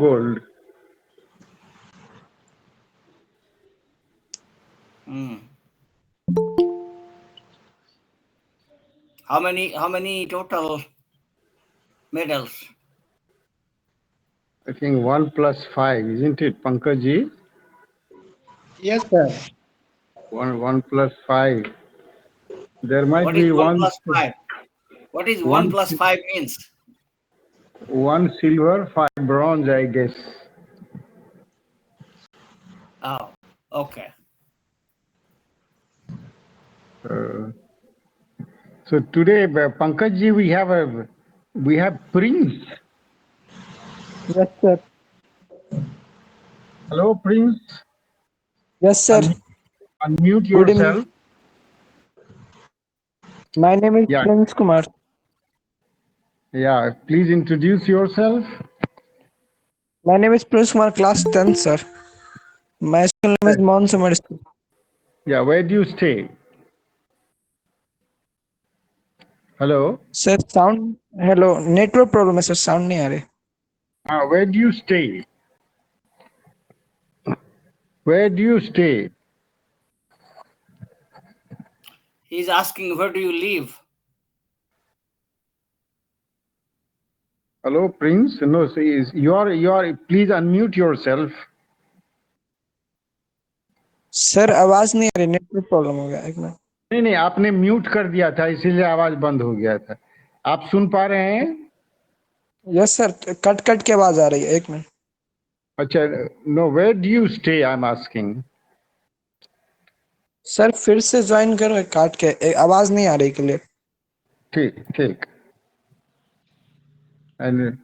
gold. How many total medals? I think 1 plus 5, isn't it, Pankaj? Yes, sir. 1 plus 5. There might What is be 1 plus 5? What is 1 one plus 5 means? 1 silver, 5 bronze, I guess. Oh, okay. So today, Pankaj, we have Prince. Yes, sir. Hello, Prince. Yes, sir. Unmute Good evening. yourself. My name is Yeah, Prince Kumar. yeah. Please introduce yourself. My name is Prince Kumar, class 10, sir. My school name is Monsomer School. Yeah, where do you stay? Hello. Sir, sound. Hello. Network problem है sir. Sound नहीं आ रहे. Where do you stay? Where do you stay? He's asking where do you live? Hello, Prince. No, you are. Please unmute yourself. Sir आवाज नहीं आ रही. Network problem हो गया. एक minute. नहीं, आपने म्यूट कर दिया था, इसीलिए आवाज बंद हो गया था. आप सुन पा रहे हैं? Yes sir. कट कट के आवाज आ रही है. एक मिनट. अच्छा, no, where do you stay, I am asking. Sir फिर से ज्वाइन करो. काट के आवाज नहीं आ रही क्लियर. ठीक. And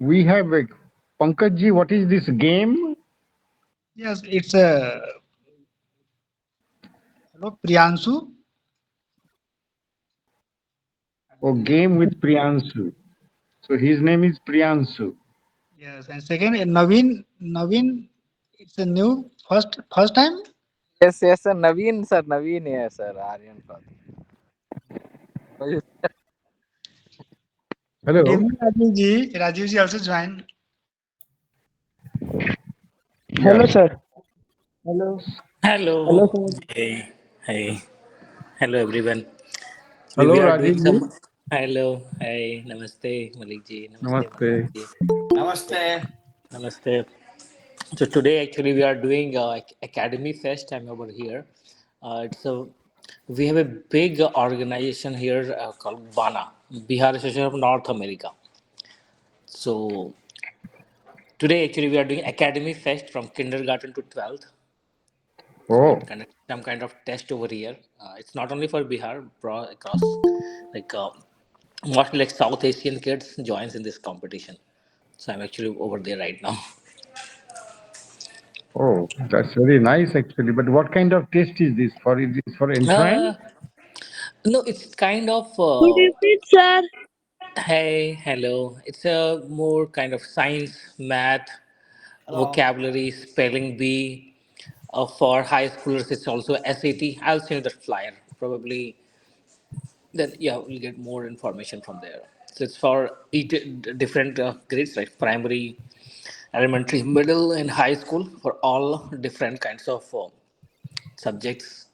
we have Pankaj ji, what is this game? Yes, it's a hello Priyanshu. Oh, game with Priyanshu. So his name is Priyanshu. Yes, and second Naveen. Naveen, it's a new first time. Yes, sir. Naveen, sir. Naveen, yes, sir. Aryan father. Hello. Good evening, Rajiv ji. Rajiv ji also joined. Hello Yeah. Sir. Hello. Hello. Hello sir. Hey. Hello, everyone. Hello, We are doing Rajiv ji. some. Hello. Hey. Namaste, Mallik ji. Namaste, Namaste. Amarnath ji. Namaste. Namaste. So today, actually, we are doing Academy Fest. I'm over here. It's a we have a big organization here called BANA, Bihar Association of North America. So today, actually, we are doing Academy Fest from kindergarten to 12th. So we Oh, have conducted some kind of test over here. It's not only for Bihar, across like mostly like South Asian kids joins in this competition. So I'm actually over there right now. that's very nice actually. But what kind of test is this for? Is this for Uh, entrance? no, it's kind of Good evening, sir. hey, hello. It's a more kind of science, math, Hello. vocabulary, spelling bee. For high schoolers, it's also SAT. I'll send you the flyer. Probably then yeah, we'll get more information from there. So it's for each different grades like primary, elementary, middle, and high school for all different kinds of subjects.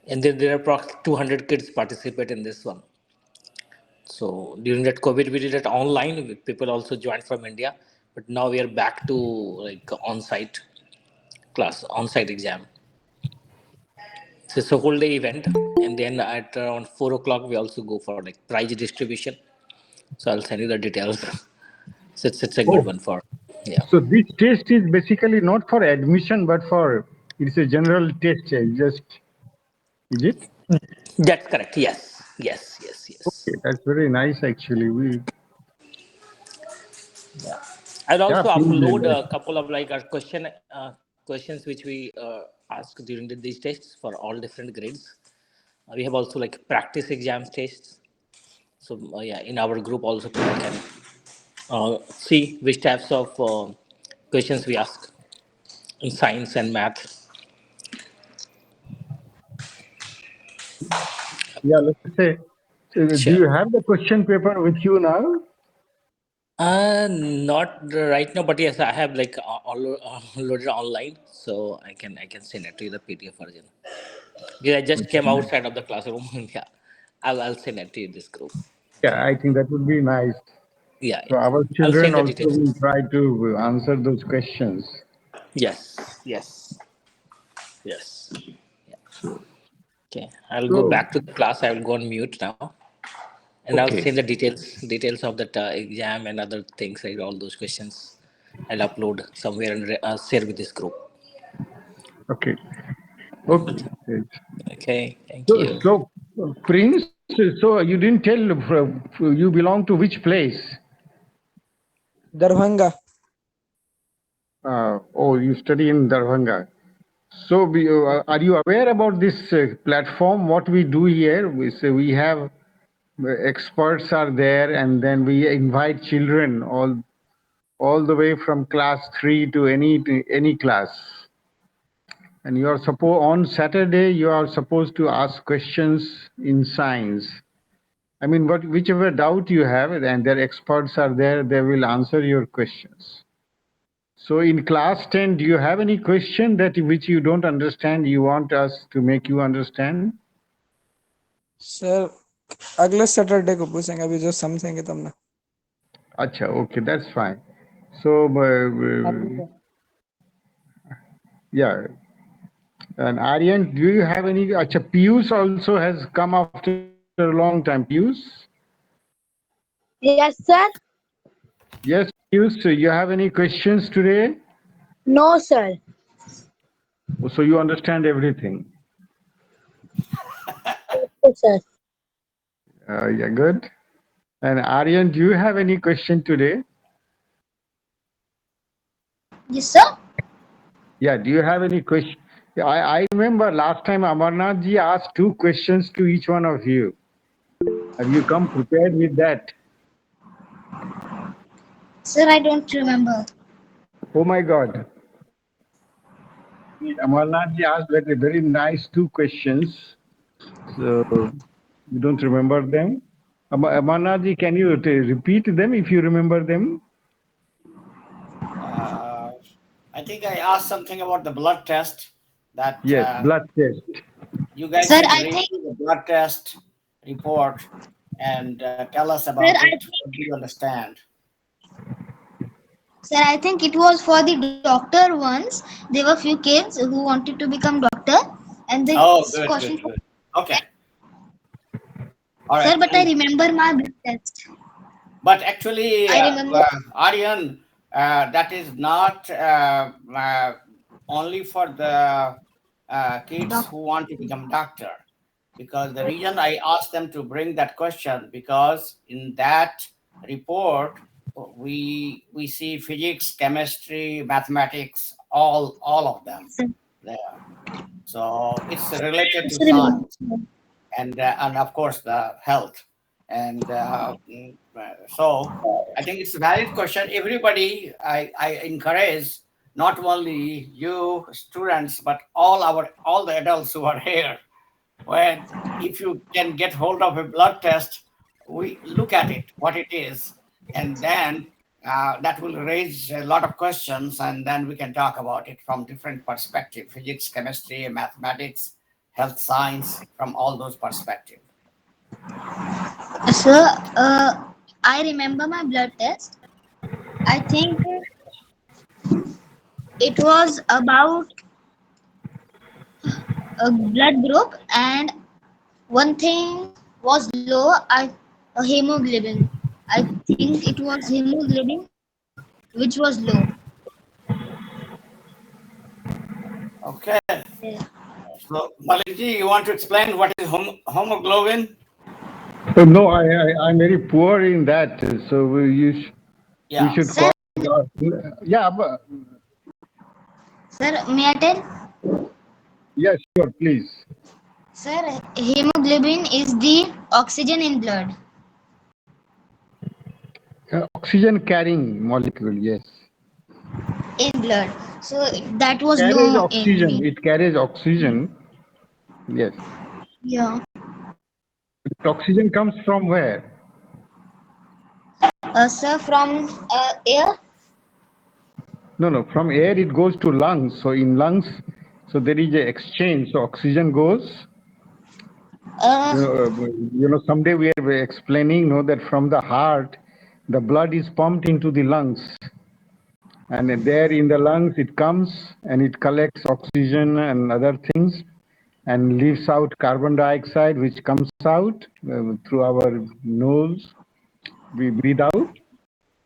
And then there are approximately 200 kids participate in this one. So during that COVID, we did it online. People also joined from India, but now we are back to like on-site class, on-site exam. So it's a whole day event, and then at around 4 o'clock, we also go for like prize distribution. So I'll send you the details. So it's a good Oh, one for yeah. so this test is basically not for admission, but it's a general test. Just is it? That's correct. Yes. Okay, that's very nice actually. I'll Yeah, also upload please. a couple of like our questions which we ask during these tests for all different grades. We have also like practice exam tests. So yeah, in our group also people can see which types of questions we ask in science and math. Yeah, let's say. So do Sure. you have the question paper with you now? Not right now, but yes, I have like loaded online, so I can send it to you the PDF version. Yeah, I just came outside of the classroom. Yeah, I'll send it to you this group. Yeah, I think that would be nice. Yeah, So yeah. our I'll children send the also details. will try to answer those questions. Yes, yes, yes. So, Okay, I'll go so back to the class. I will go on mute now, and I'll okay, send the details of that exam and other things, like all those questions. I'll upload somewhere and share with this group. okay, okay. Great. Okay, thank So, you. Prince, so you didn't tell you belong to which place? Darbhanga. Oh, you study in Darbhanga. So, are you aware about this platform? What we do here? We have experts are there, and then we invite children all the way from class 3 to any class. And you are supposed on Saturday you are supposed to ask questions in science. I mean, whichever doubt you have, and their experts are there, they will answer your questions. So in class 10, do you have any question that which you don't understand, you want us to make you understand? Sir अगले Saturday को पूछेंगे अभी जो समझेंगे तुमने Acha, okay, that's fine. So, yeah. And Aryan, do you have any? Acha, Piyush also has come after a long time. Piyush? Yes, sir. Yes, Piyush, so you have any questions today? No, sir. Oh, so you understand everything. Yes, sir. Yeah, good. And Aryan, do you have any question today? Yes, sir. Yeah, do you have any question? Yeah, I remember last time Amarnath ji asked 2 questions to each one of you. Have you come prepared with that? Sir, I don't remember. Oh my God. Amarnath ji asked like a very nice 2 questions. So you don't remember them? Amarnath ji, can you repeat them if you remember them? I think I asked something about the blood test that Yes, blood test. you guys Sir, should I read think, the blood test report and tell us sir, about I it. think, What do you understand? sir, I think it was for the doctor ones. There were few kids who wanted to become doctor, and this Oh, good, question. good, good. Okay. All Sir, right. but I remember my blood test. But actually, I remember. Aryan, that is not only for the kids who want to become doctor. Because the reason I asked them to bring that question, because in that report we see physics, chemistry, mathematics, all of them there. So it's related to Sir, remember. science and of course the health. And so I think it's a valid question. Everybody, I encourage not only you students but all the adults who are here, when if you can get hold of a blood test, we look at it, what it is, and then that will raise a lot of questions, and then we can talk about it from different perspectives: physics, chemistry, mathematics, health science, from all those perspectives. Sir, I remember my blood test. I think it was about a blood group, and one thing was low. A hemoglobin. I think it was hemoglobin which was low. Okay, Yeah. so Maliki, you want to explain what is homoglobin? No, I'm very poor in that. So we Yeah. should Sir, call. Yeah, sir, may I tell? yeah, sure, please. Sir, hemoglobin is the oxygen in blood. Oxygen carrying molecule, yes. In blood. So that was Carries low in oxygen. me. It carries oxygen. Yes. Yeah. Oxygen comes from where? Sir, from air. No, from air it goes to lungs. So in lungs, so there is a exchange. So oxygen goes. Uh, Someday we are explaining, that from the heart, the blood is pumped into the lungs, and there in the lungs it comes and it collects oxygen and other things, and leaves out carbon dioxide, which comes out through our nose. We breathe out,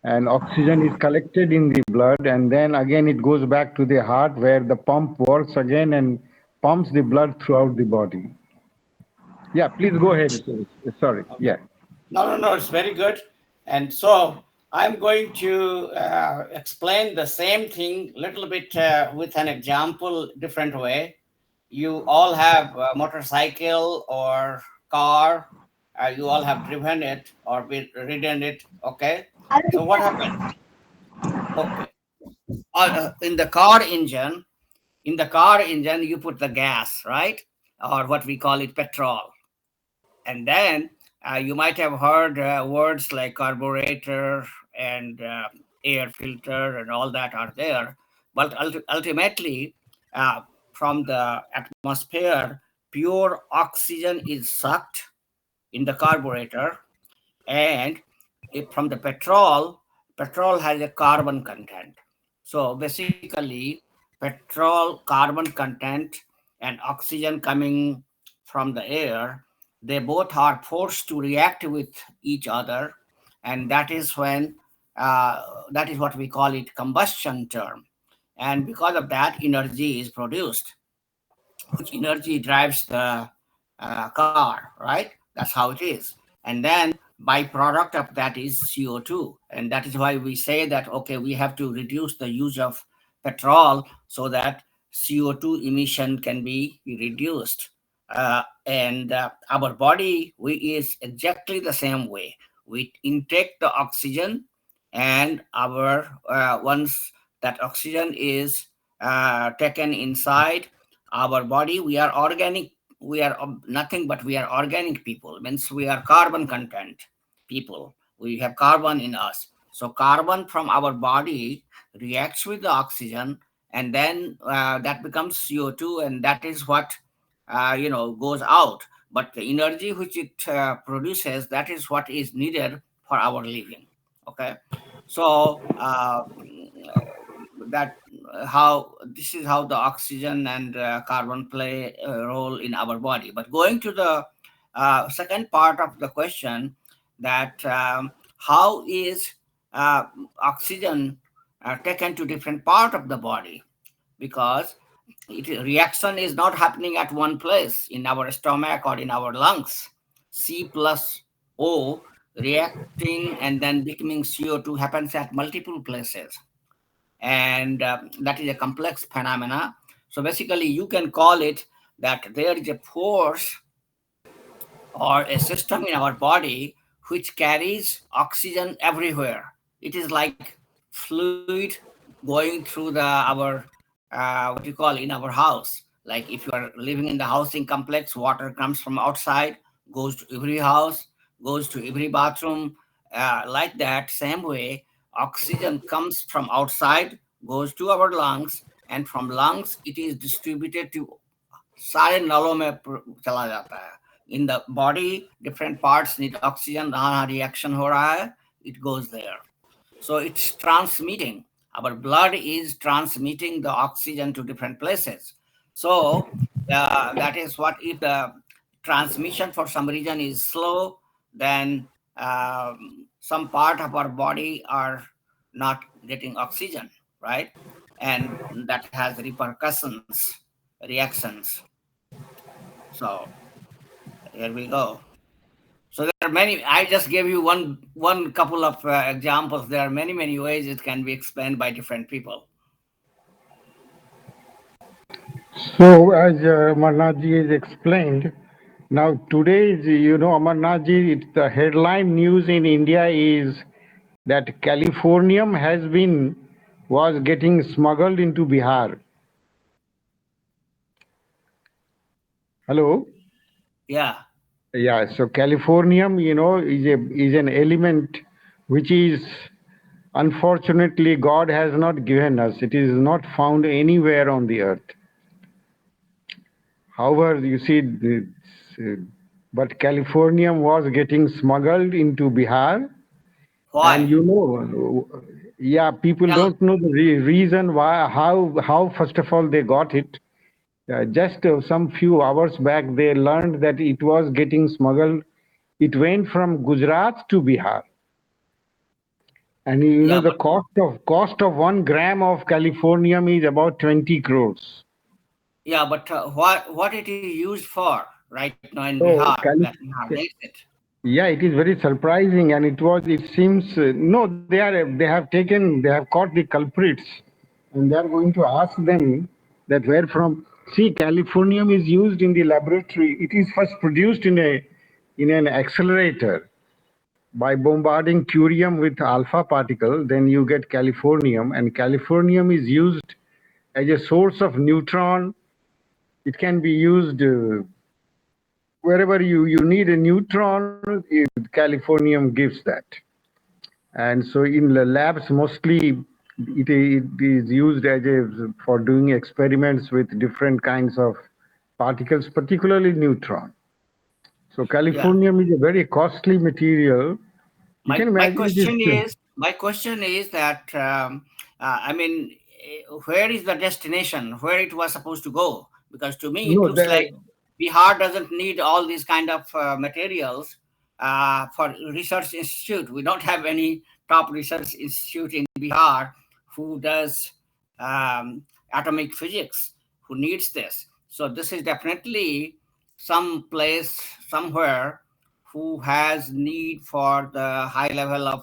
and oxygen is collected in the blood, and then again it goes back to the heart, where the pump works again and pumps the blood throughout the body. Yeah, please go ahead. Sorry. Okay. Yeah. No, it's very good. And so I'm going to explain the same thing a little bit with an example, different way. You all have a motorcycle or car. You all have driven it or ridden it. Okay. So what happened? Okay. In the car engine, you put the gas, right? Or what we call it, petrol. And then you might have heard words like carburetor and air filter and all that are there. But ultimately, uh, from the atmosphere, pure oxygen is sucked in the carburetor, and from the petrol has a carbon content. So basically, petrol, carbon content, and oxygen coming from the air, they both are forced to react with each other, and that is when that is what we call it combustion term. And because of that, energy is produced, which energy drives the car, right? That's how it is. And then byproduct of that is CO2. And that is why we say that, okay, we have to reduce the use of petrol so that CO2 emission can be reduced. And our body is exactly the same way. We intake the oxygen, and our once that oxygen is taken inside our body, we are organic. We are nothing but we are organic people, means we are carbon content people. We have carbon in us, so carbon from our body reacts with the oxygen, and then that becomes CO2, and that is what goes out. But the energy which it produces, that is what is needed for our living. Okay. So that how this is how the oxygen and carbon play a role in our body. But going to the second part of the question, that how is oxygen taken to different part of the body, because reaction is not happening at one place in our stomach or in our lungs. C plus O reacting and then becoming CO2 happens at multiple places, and that is a complex phenomena. So basically you can call it that there is a force or a system in our body which carries oxygen everywhere. It is like fluid going through the our what you call in our house. Like if you are living in the housing complex, water comes from outside, goes to every house, goes to every bathroom. Like that, same way, oxygen comes from outside, goes to our lungs, and from lungs it is distributed to सारे नलों में चला जाता है. In the body, different parts need oxygen. यहाँ reaction हो रहा है, it goes there. So it's transmitting. Our blood is transmitting the oxygen to different places. So that is what, if the transmission for some reason is slow, then some part of our body are not getting oxygen, right? And that has repercussions, reactions. So here we go. So there are many. I just gave you one couple of examples. There are many ways it can be explained by different people. So, as Amarnathji has explained, now today's, Amarnathji, the headline news in India is that Californium was getting smuggled into Bihar. Hello? Yeah. Yeah, so Californium, is an element which is unfortunately God has not given us. It is not found anywhere on the earth. However, you see, but californium was getting smuggled into Bihar, and Why? you know, yeah, people Tell. don't know the reason why, how first of all they got it. Just some few hours back, they learned that it was getting smuggled. It went from Gujarat to Bihar, and you know Yeah, the but cost of 1 gram of californium is about 20 crores. what it is used for right now in Bihar? So That Bihar makes it. yeah, it is very surprising, and it was. It seems no, they have caught the culprits, and they are going to ask them that where from. See, californium is used in the laboratory. It is first produced in an accelerator by bombarding curium with alpha particle. Then you get californium, and californium is used as a source of neutron. It can be used wherever you need a neutron. Californium gives that. And so in the labs, mostly it is used for doing experiments with different kinds of particles, particularly neutron. So Yeah. californium is a very costly material. You my can my imagine it is. question is my question is that I mean, where is the destination where it was supposed to go? Because to me it No, looks like Bihar doesn't need all these kind of materials for research institute. We don't have any top research institute in Bihar who does atomic physics, who needs this. So this is definitely some place somewhere who has need for the high level of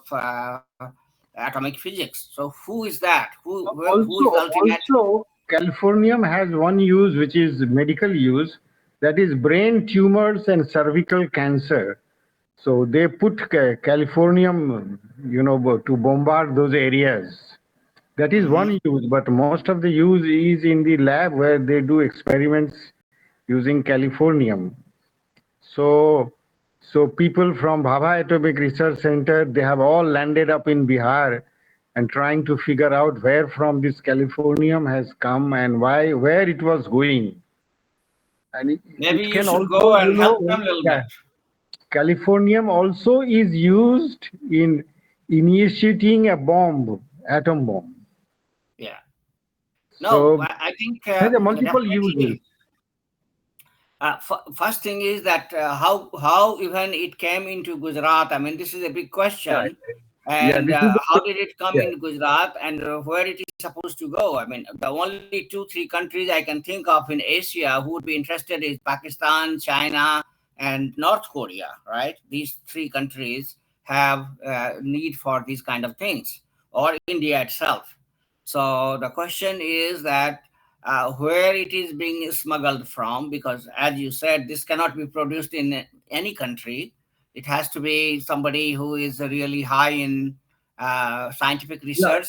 atomic physics. So who is that? Who is the ultimate? also, californium has one use which is medical use, that is brain tumors and cervical cancer. So they put californium, to bombard those areas. That is Mhm. one use, but most of the use is in the lab where they do experiments using californium. So, so people from Bhabha Atomic Research Center, they have all landed up in Bihar and trying to figure out where from this californium has come and where it was going. And Maybe it you can should also, go and help them a little bit. Californium also is used in initiating a bomb, atom bomb. Yeah. No, So I think it has a multiple uses. definitely. First thing is that how even it came into Gujarat. I mean, this is a big Yeah, question. yeah. And This is how did it come yeah. in Gujarat, and where it is supposed to go? I mean, the only 2 3 countries I can think of in Asia who would be interested is Pakistan, China, and North Korea. Right? These 3 countries have need for these kind of things, or India itself. So the question is that where it is being smuggled from, because as you said, this cannot be produced in any country. It has to be somebody who is really high in scientific Yeah, research.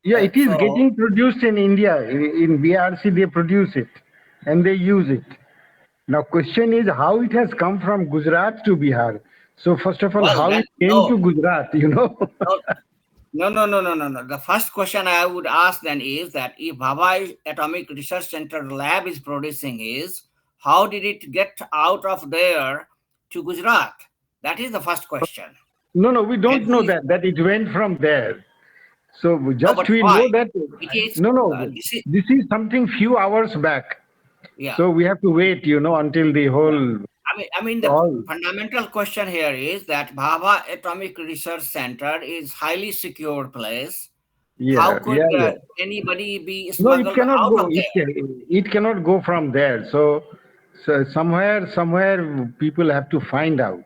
yeah, it is So, getting produced in India. In BRC, they produce it and they use it. Now, question is how it has come from Gujarat to Bihar. So, first of all, well, how then, it came to Gujarat, no, no. The first question I would ask then is that if Bhabha Atomic Research Center lab is producing is, how did it get out of there to Gujarat? That is the first question. No, no, we And don't who know is, that it went from there. So, no, just but we why? know that, It is, no, no, this is, this is something few hours back. yeah. So, we have to wait, until the Yeah. whole, I mean, the all, fundamental question here is that Bhabha Atomic Research Center is highly secure place. How yeah, could yeah, yeah. anybody be No, it smuggled cannot out go. of there? It cannot go from there. So somewhere people have to find out.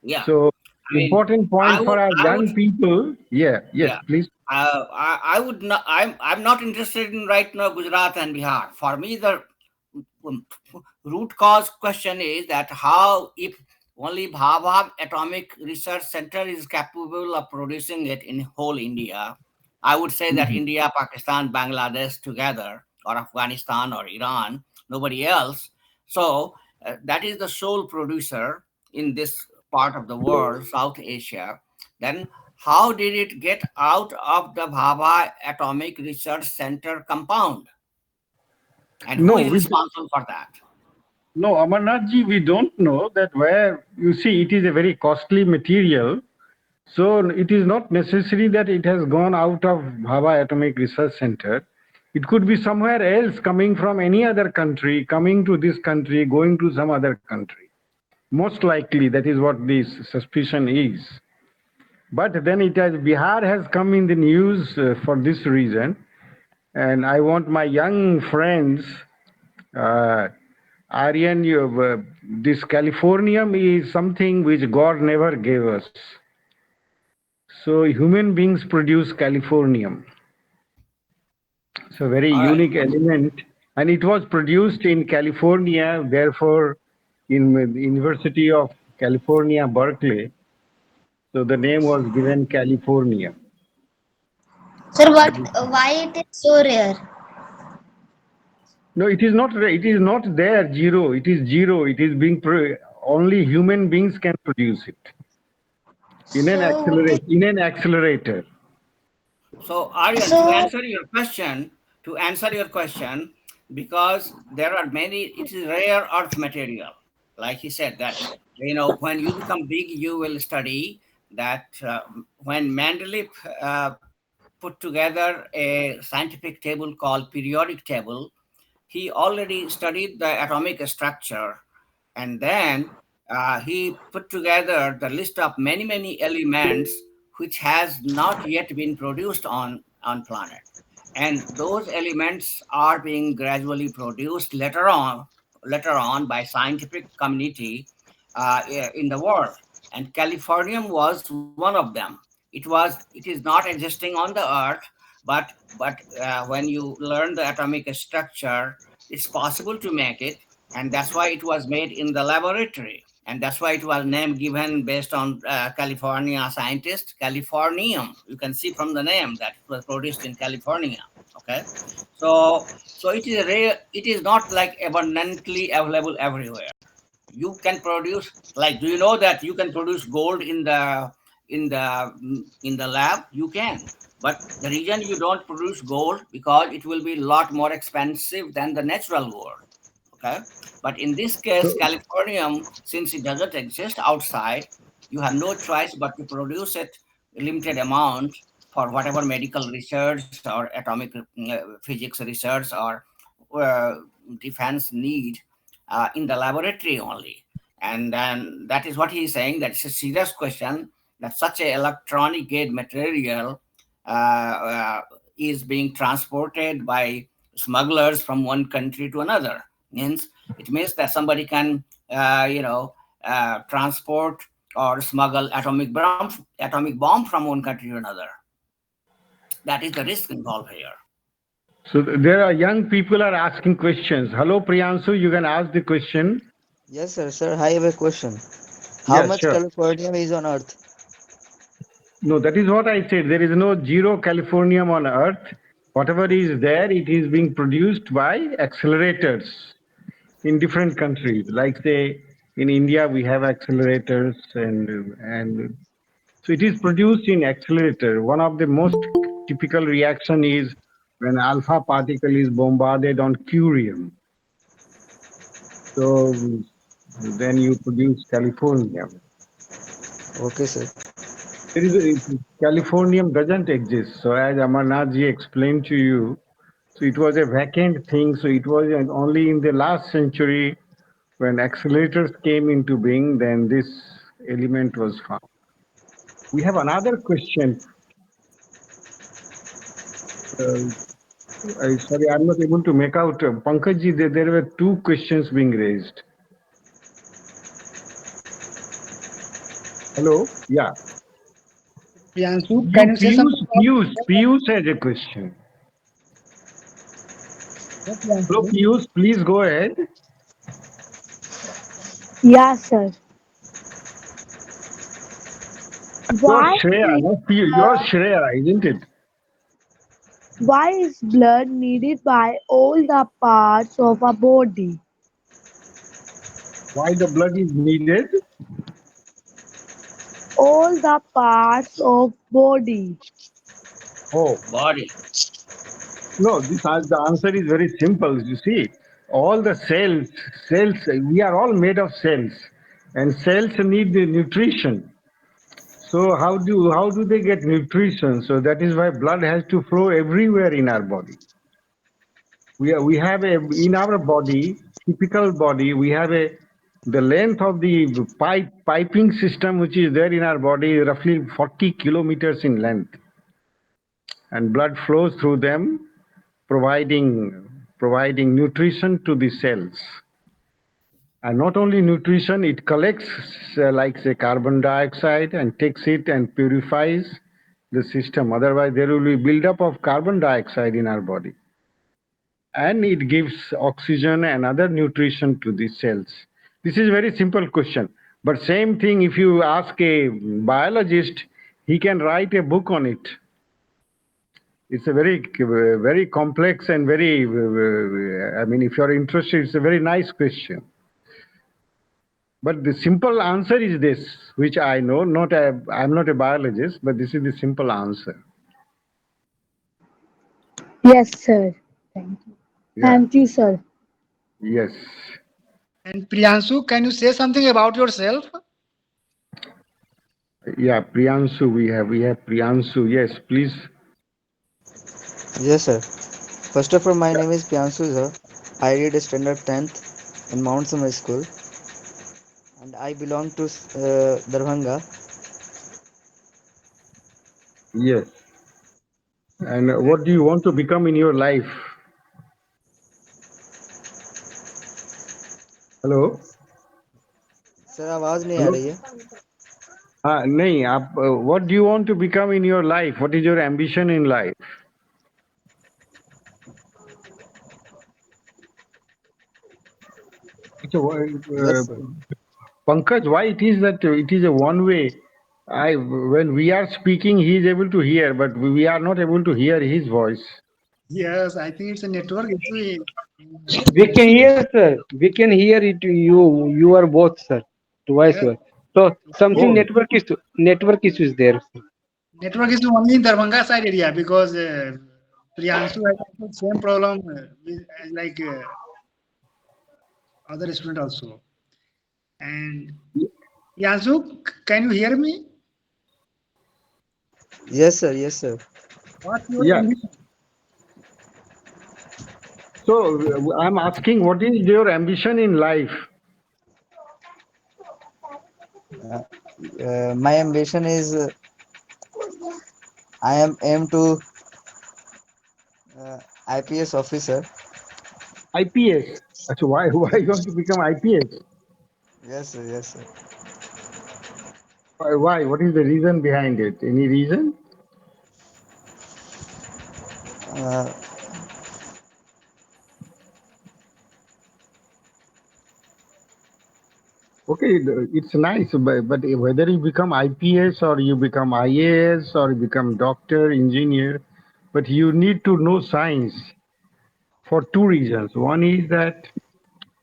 Yeah. So I mean, important I point would, for our I would, young people. Yeah, yes, yeah. please. I would not. I'm not interested in right now Gujarat and Bihar. For me, the um, root cause question is that how if only Bhabha Atomic Research Center is capable of producing it in whole India, I would say that Mhm. India, Pakistan, Bangladesh together, or Afghanistan or Iran, nobody else. So that is the sole producer in this part of the world, South Asia. Then how did it get out of the Bhabha Atomic Research Center compound? And who No, is responsible for that? no, Amarnath ji, we don't know that where, you see, it is a very costly material. So it is not necessary that it has gone out of Bhabha Atomic Research Center. It could be somewhere else, coming from any other country, coming to this country, going to some other country. Most likely, that is what this suspicion is. But then it has, Bihar has come in the news for this reason. And I want my young friends, uh, Aryan, this Californium is something which God never gave us. So human beings produce Californium. It's a very All right. unique element, and it was produced in California. Therefore, in the University of California, Berkeley. So the name was given California. Sir, why it is so rare? No, it is not. It is not there. Zero. It is zero. It is being only human beings can produce it in an So, this, accelerator. In an accelerator. So, Aryan, so to answer your question, because there are many, it is rare earth material. Like he said, that when you become big, you will study that when Mendeleev put together a scientific table called periodic table, he already studied the atomic structure, and then he put together the list of many elements which has not yet been produced on planet, and those elements are being gradually produced later on by scientific community in the world, and californium was one of them. It is not existing on the earth, but when you learn the atomic structure, it's possible to make it, and that's why it was made in the laboratory, and that's why it was name given based on California scientist, Californium. You can see from the name that it was produced in California. Okay, so it is rare. It is not like abundantly available everywhere. You can produce, like, do you know that you can produce gold in the lab? You can, but the reason you don't produce gold, because it will be a lot more expensive than the natural gold. Okay, but in this case, So, californium, since it doesn't exist outside, you have no choice but to produce it a limited amount for whatever medical research or atomic physics research or uh, defense need in the laboratory only. And then that is what he is saying, that it's a serious question that such a electronic gate material is being transported by smugglers from one country to another. It means that somebody can transport or smuggle atomic bomb from one country to another. That is the risk involved here. so there are young people are asking questions. Hello, Priyansu, you can ask the question. Yes, sir. Sir, I have a question. How Yeah, much sure. Californium is on Earth? No, that is what I said. There is no zero Californium on Earth. Whatever is there, it is being produced by accelerators in different countries. Like say in India, we have accelerators, and so it is produced in accelerator. One of the most typical reaction is when alpha particle is bombarded on curium. So then you produce Californium. Okay, sir. There is Californium doesn't exist. So as Amarnath ji explained to you, so it was a vacant thing. So it was only in the last century when accelerators came into being, then this element was found. We have another question. Uh, sorry, I'm not able to make out. Pankaj ji, there were two questions being raised. Hello? Yeah. Priyanshu, You, can you say Piyush, something about Piyush, Piyush has a question. yes, Hello, Priyanshu? Piyush, please go ahead. Yeah, sir. You're Why Shreya, is no? You're Shreya, isn't it? why is blood needed by all the parts of our body? Why the blood is needed? all the parts of body? Oh, Body. no, the answer is very simple. You see, all the cells, we are all made of cells, and cells need the nutrition. So how do they get nutrition? So that is why blood has to flow everywhere in our body. We have a in our body, typical body, we have a the length of the piping system which is there in our body is roughly 40 kilometers in length, and blood flows through them, providing nutrition to the cells. And not only nutrition, it collects like say carbon dioxide and takes it and purifies the system. Otherwise, there will be buildup of carbon dioxide in our body. And it gives oxygen and other nutrition to the cells. This is a very simple question. But same thing, if you ask a biologist, he can write a book on it. It's a very complex and very, I mean, if you're interested, it's a very nice question. But the simple answer is this, which I know. I'm not a biologist, but this is the simple answer. Yes, sir. Thank you. Yeah. Thank you, sir. Yes. And Priyanshu, can you say something about yourself? Yeah, Priyanshu, we have Priyanshu. Yes, please. Yes, sir. First of all, my name is Priyanshu, sir. I read standard 10th in Mount Summer School, and I belong to Darbhanga. Yes. And what do you want to become in your life? Hello? Sir आवाज नहीं आ Hello? रही है नहीं, what do you want to become in your life? What is your ambition in life? So, yes sir Pankaj, why it is that it is a one way? When we are speaking, he is able to hear, but we are not able to hear his voice. Yes, I think it's a network issue. We can hear, sir. We can hear it. You are both, sir. Twice, Yes, sir. So something Oh, network issues there. network issue only in Darbhanga side area because Priyanshu has the same problem with like other student also. And Priyanshu, can you hear me? yes sir What's your yeah. ambition? So I'm asking, what is your ambition in life? uh, my ambition is I am aim to uh, IPS officer. IPS. So why you want to become IPS? Yes sir Why? What is the reason behind it? Any reason? uh, Okay, it's nice, but whether you become IPS or you become IAS or you become doctor, engineer, but you need to know science for two reasons. One is that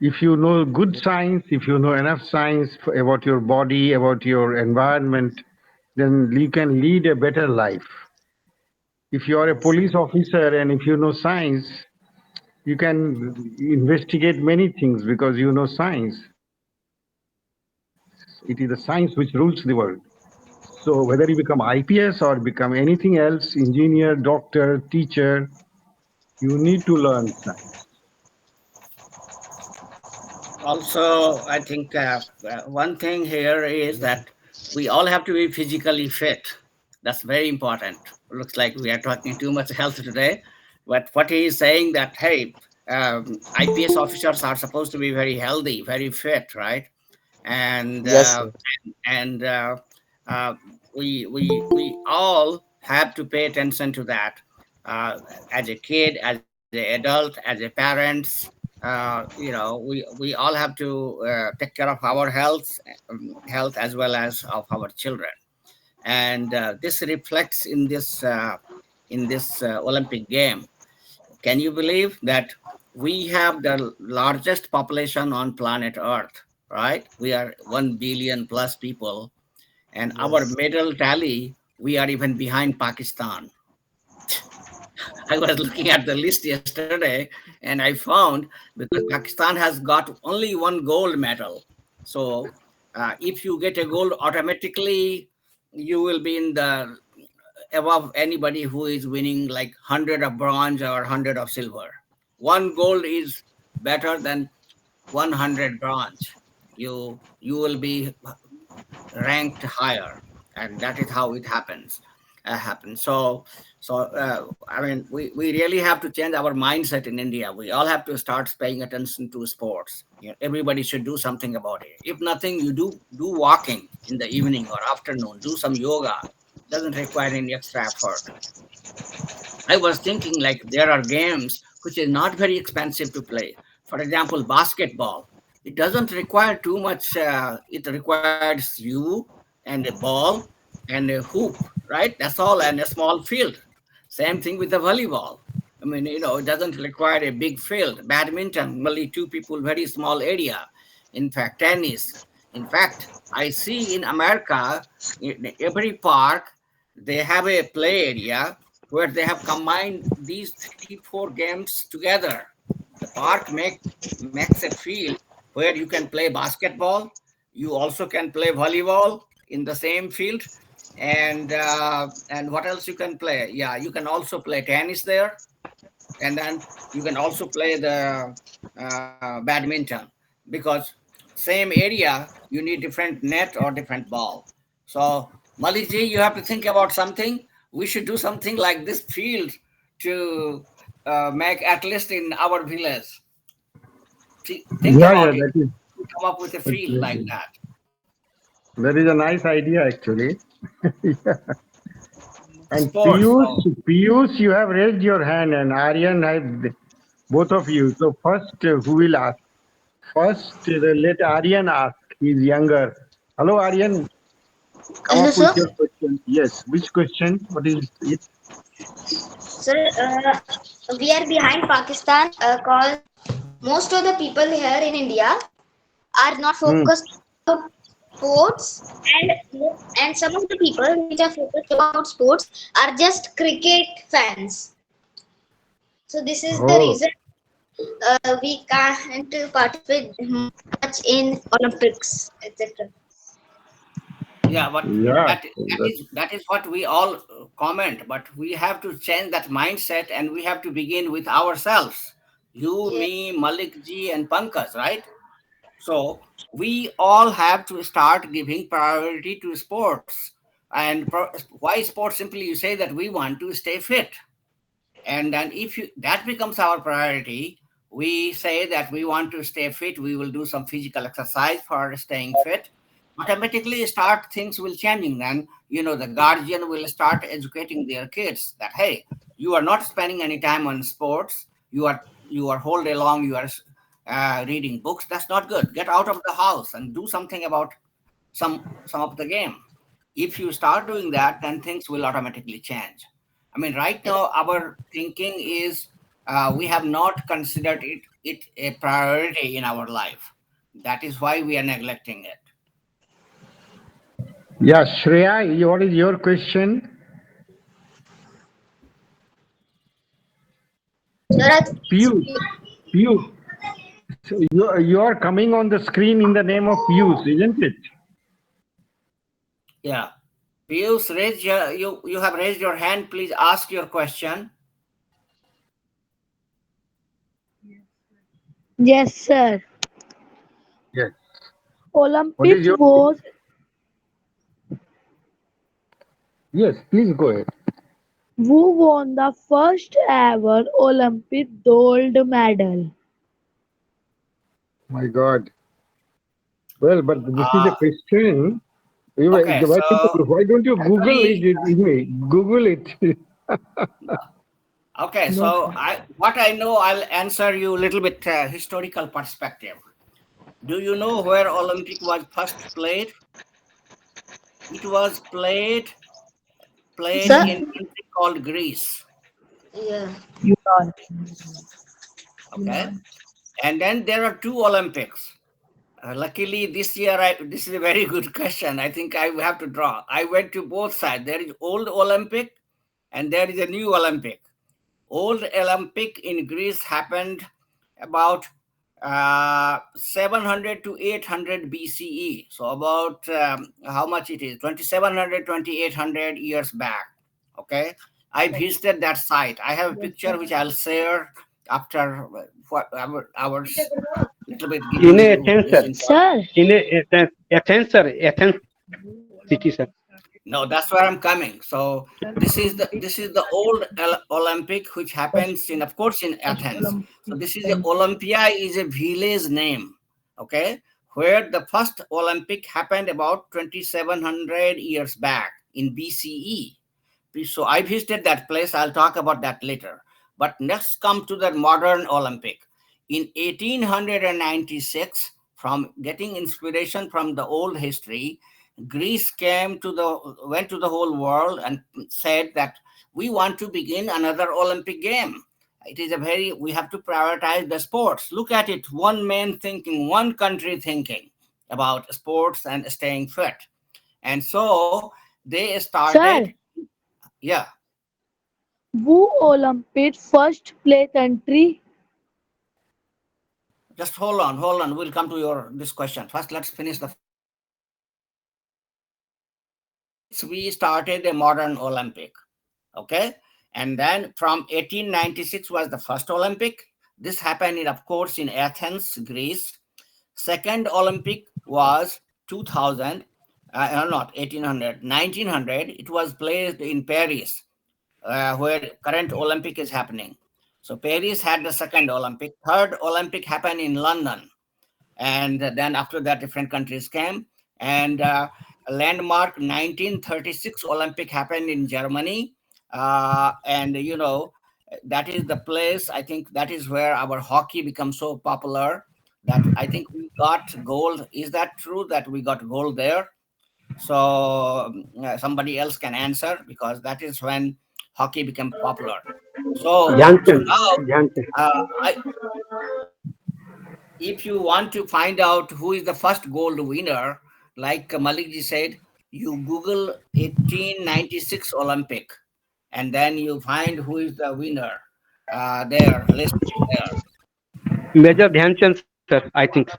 if you know good science, if you know enough science about your body, about your environment, then you can lead a better life. If you are a yes police officer and if you know science, you can investigate many things because you know science. It is the science which rules the world. So whether you become IPS or become anything else, engineer, doctor, teacher, you need to learn science. Also, I think one thing here is that we all have to be physically fit. That's very important. Looks like we are talking too much health today, but what he is saying that hey, IPS officers are supposed to be very healthy, very fit, right? And yes sir and uh, we all have to pay attention to that as a kid, as an adult, as a parents. We all have to take care of our health as well as of our children, and this reflects in this Olympic game. Can you believe that we have the largest population on planet Earth, right? We are 1 billion plus people, and our Yes. medal tally, we are even behind Pakistan. I was looking at the list yesterday and I found because Pakistan has got only one gold medal. So if you get a gold, automatically you will be in the above anybody who is winning like 100 of bronze or 100 of silver. One gold is better than 100 bronze. You will be ranked higher, and that is how it happens. I mean, we really have to change our mindset in India. We all have to start paying attention to sports. Everybody should do something about it. If nothing, you do walking in the evening or afternoon, do some yoga. Doesn't require any extra effort. I was thinking like there are games which is not very expensive to play. For example, basketball. It doesn't require too much. It requires you and a ball and a hoop, right? That's all, and a small field. Same thing with the volleyball. I mean, it doesn't require a big field. Badminton, only two people, very small area. In fact, tennis. In fact, I see in America, in every park, they have a play area where they have combined these three, four games together. The park makes a field where you can play basketball. You also can play volleyball in the same field, and what else you can play? Yeah, you can also play tennis there, and then you can also play the badminton, because same area you need different net or different ball. So Maliji, you have to think about something. We should do something like this field to make at least in our village. Think Yeah, about yeah, it. that is Come up with a field like that. that is a nice idea actually. And Sports. So Piyush, you have raised your hand, and Aryan have both of you. So first, who will ask? First, let Aryan ask. He's younger. Hello, Aryan. Come Hello, up with sir. your question. Yes. Which question? What is it? Sir, we are behind Pakistan because most of the people here in India are not Hmm. focused about sports, and some of the people which are focused about sports are just cricket fans. So this is the Oh, reason we can't participate much in Olympics, etc. yeah, but yeah. that is what we all comment, but we have to change that mindset, and we have to begin with ourselves. You, Yeah. me, Malik ji, and Pankaj, right? So we all have to start giving priority to sports. And why sports? Simply, you say that we want to stay fit, and then if that becomes our priority, we say that we want to stay fit, we will do some physical exercise for staying fit. Automatically start things will changing. Then the guardian will start educating their kids that, hey, you are not spending any time on sports. You are whole day long you are reading books. That's not good. Get out of the house and do something about some of the game. If you start doing that, then things will automatically change. I mean, right now our thinking is we have not considered it a priority in our life. That is why we are neglecting it. Yeah, Shreya, what is your question? Sir, I think it's Piyush. Piyush. So you are coming on the screen in the name of Piyush, isn't it? Yeah. Piyush, you have raised your hand. Please ask your question. Yes, sir. Yes. What is Olympics your? was Yes, please go ahead. who won the first ever Olympic gold medal? My God. Well, but this is a Uh, question. okay, so Why don't you Google actually, it? Google it. okay, No, so sir. what I know, I'll answer you a little bit historical perspective. Do you know where Olympic was first played? It was played sir. in country called Greece. Yeah. You are. Okay, and then there are two Olympics. Luckily, this year, this is a very good question. I think I have to draw. I went to both sides. There is old Olympic and there is a new Olympic. Old Olympic in Greece happened about 700 to 800 BCE. So about how much it is? 2700, 2800 years back. Okay. I visited that site. I have a picture which I'll share after hours, little bit In giving you Athens, this sir. information. Sir, In Athens, sir. Athens city, sir. No, that's where I'm coming. So this is the old Olympic which happens in, of course, in Athens. So this is the Olympia is a village name, okay, where the first Olympic happened about 2700 years back in BCE. So I visited that place. I'll talk about that later. But next come to the modern Olympic. In 1896, from getting inspiration from the old history, Greece went to the whole world and said that we want to begin another Olympic game. It is we have to prioritize the sports. Look at it, one man thinking, one country thinking about sports and staying fit. And so they started, sir, yeah. who Olympic first play country? Just hold on. We'll come to this question. First, let's finish the. We started a modern Olympic, okay, and then from 1896 was the first Olympic. This happened, of course, in Athens, Greece. Second Olympic was 2000. Not 1800, 1900. It was placed in Paris, where current Olympic is happening. So Paris had the second Olympic. Third Olympic happened in London, and then after that different countries came, and a landmark 1936 Olympic happened in Germany, and that is the place. I think that is where our hockey becomes so popular that I think we got gold. Is that true that we got gold there? So somebody else can answer, because that is when hockey became popular. So Jansen. now, Jansen. I if you want to find out who is the first gold winner, like Mallik ji said, you Google 1896 Olympic, and then you find who is the winner. There, listed there. Major Dhyanchand's, sir. I think.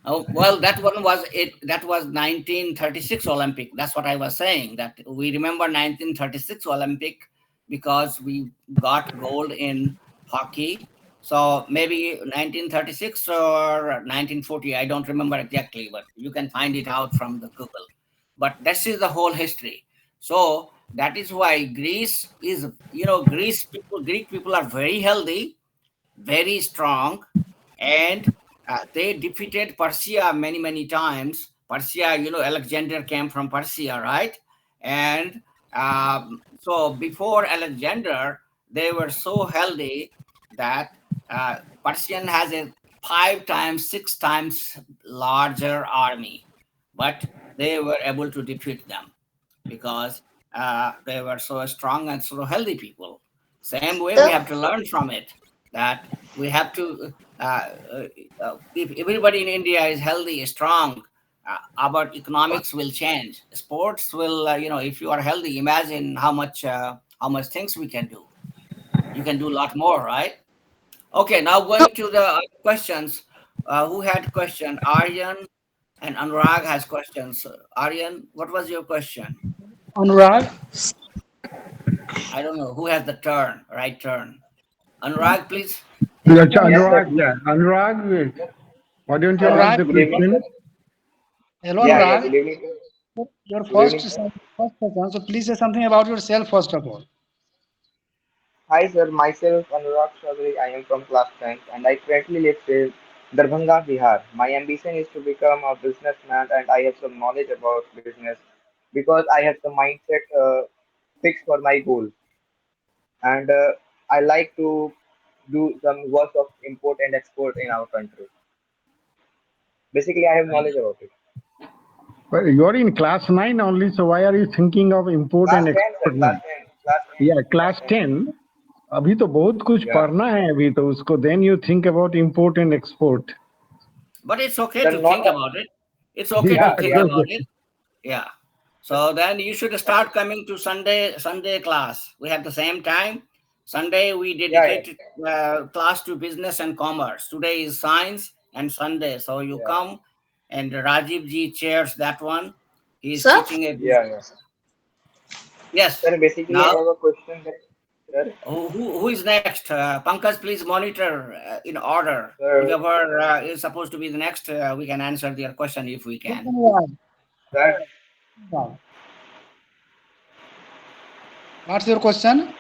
Oh, well, that one was it. That was 1936 Olympic. That's what I was saying. That we remember 1936 Olympic because we got gold in hockey. So maybe 1936 or 1940. I don't remember exactly, but you can find it out from the Google. But this is the whole history. So that is why Greece is, Greek people are very healthy, very strong, and they defeated Persia many, many times. Persia, Alexander came from Persia, right? And so before Alexander, they were so healthy that Persian has a 5 times, 6 times larger army, but they were able to defeat them because they were so strong and so healthy people. Same way, we Sir, have to learn from it, that we have to, if everybody in India is healthy, strong, our economics will change. Sports will, if you are healthy, imagine how much things we can do. You can do a lot more, right? Okay, now going to the questions. Who had question? Aryan and Anurag has questions. Aryan, what was your question? Anurag. I don't know who has the right turn. Anurag, please. Yes, sir. Anurag, why don't you ask Anurag, the Good evening, question? sir. hello Yeah, Anurag. good evening, sir. Your Good evening, sir. first question. So please say something about yourself first of all. Hi, sir. Myself, Anurag Chaudhary. I am from class 10th and I currently live in Darbhanga, Bihar. My ambition is to become a businessman and I have some knowledge about business because I have the mindset fixed for my goal. And I like to do some work of import and export in our country. Basically, I have knowledge about it. But you're in class 9 only, so why are you thinking of import Class and 10, sir. export Class now? 10. Class 10. Yeah, Class class 10. 10. अभी तो बहुत कुछ Yeah. पढ़ना है अभी तो उसको, then you think about import and export. But it's okay Sir, to not think a, about it. It's okay to yeah, think yeah, about it. Yeah. So then you should start coming to Sunday class. We have the same time. Sunday we yeah, dedicated class to business and commerce. Today is science and Sunday. So you yeah, come and Rajiv ji chairs that one. He is Sir? teaching a yeah, yeah. yes. Sir, basically, I Now have a question that, sir, who is next? Pankaj, please monitor in order. sir, Whoever is supposed to be the next, we can answer their question if we can. sir, What's your question?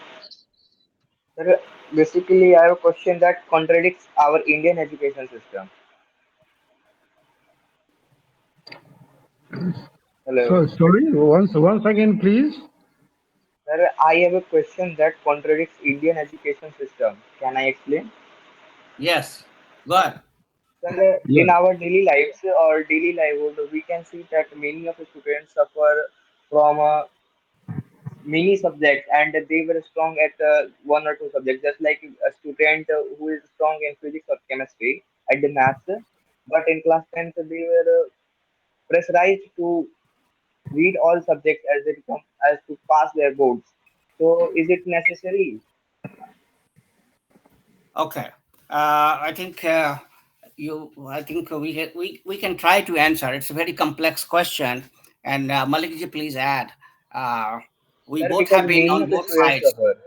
sir, basically, I have a question that contradicts our Indian education system. Hello. So sorry, once again, please. Sir, I have a question that contradicts Indian education system. Can I explain? Yes. Good. Sir, in Yeah. our daily lives or daily livelihood, we can see that many of the students suffer from many subjects and they were strong at one or two subjects, just like a student who is strong in physics or chemistry at the maths, but in class 10th they were pressurized to read all subjects as they become as to pass their boards. So is it necessary? Okay. I think I think we can try to answer. It's a very complex question, and Malikji, please add. Uh, we Sir, both because have been many on of the both students sides. suffer.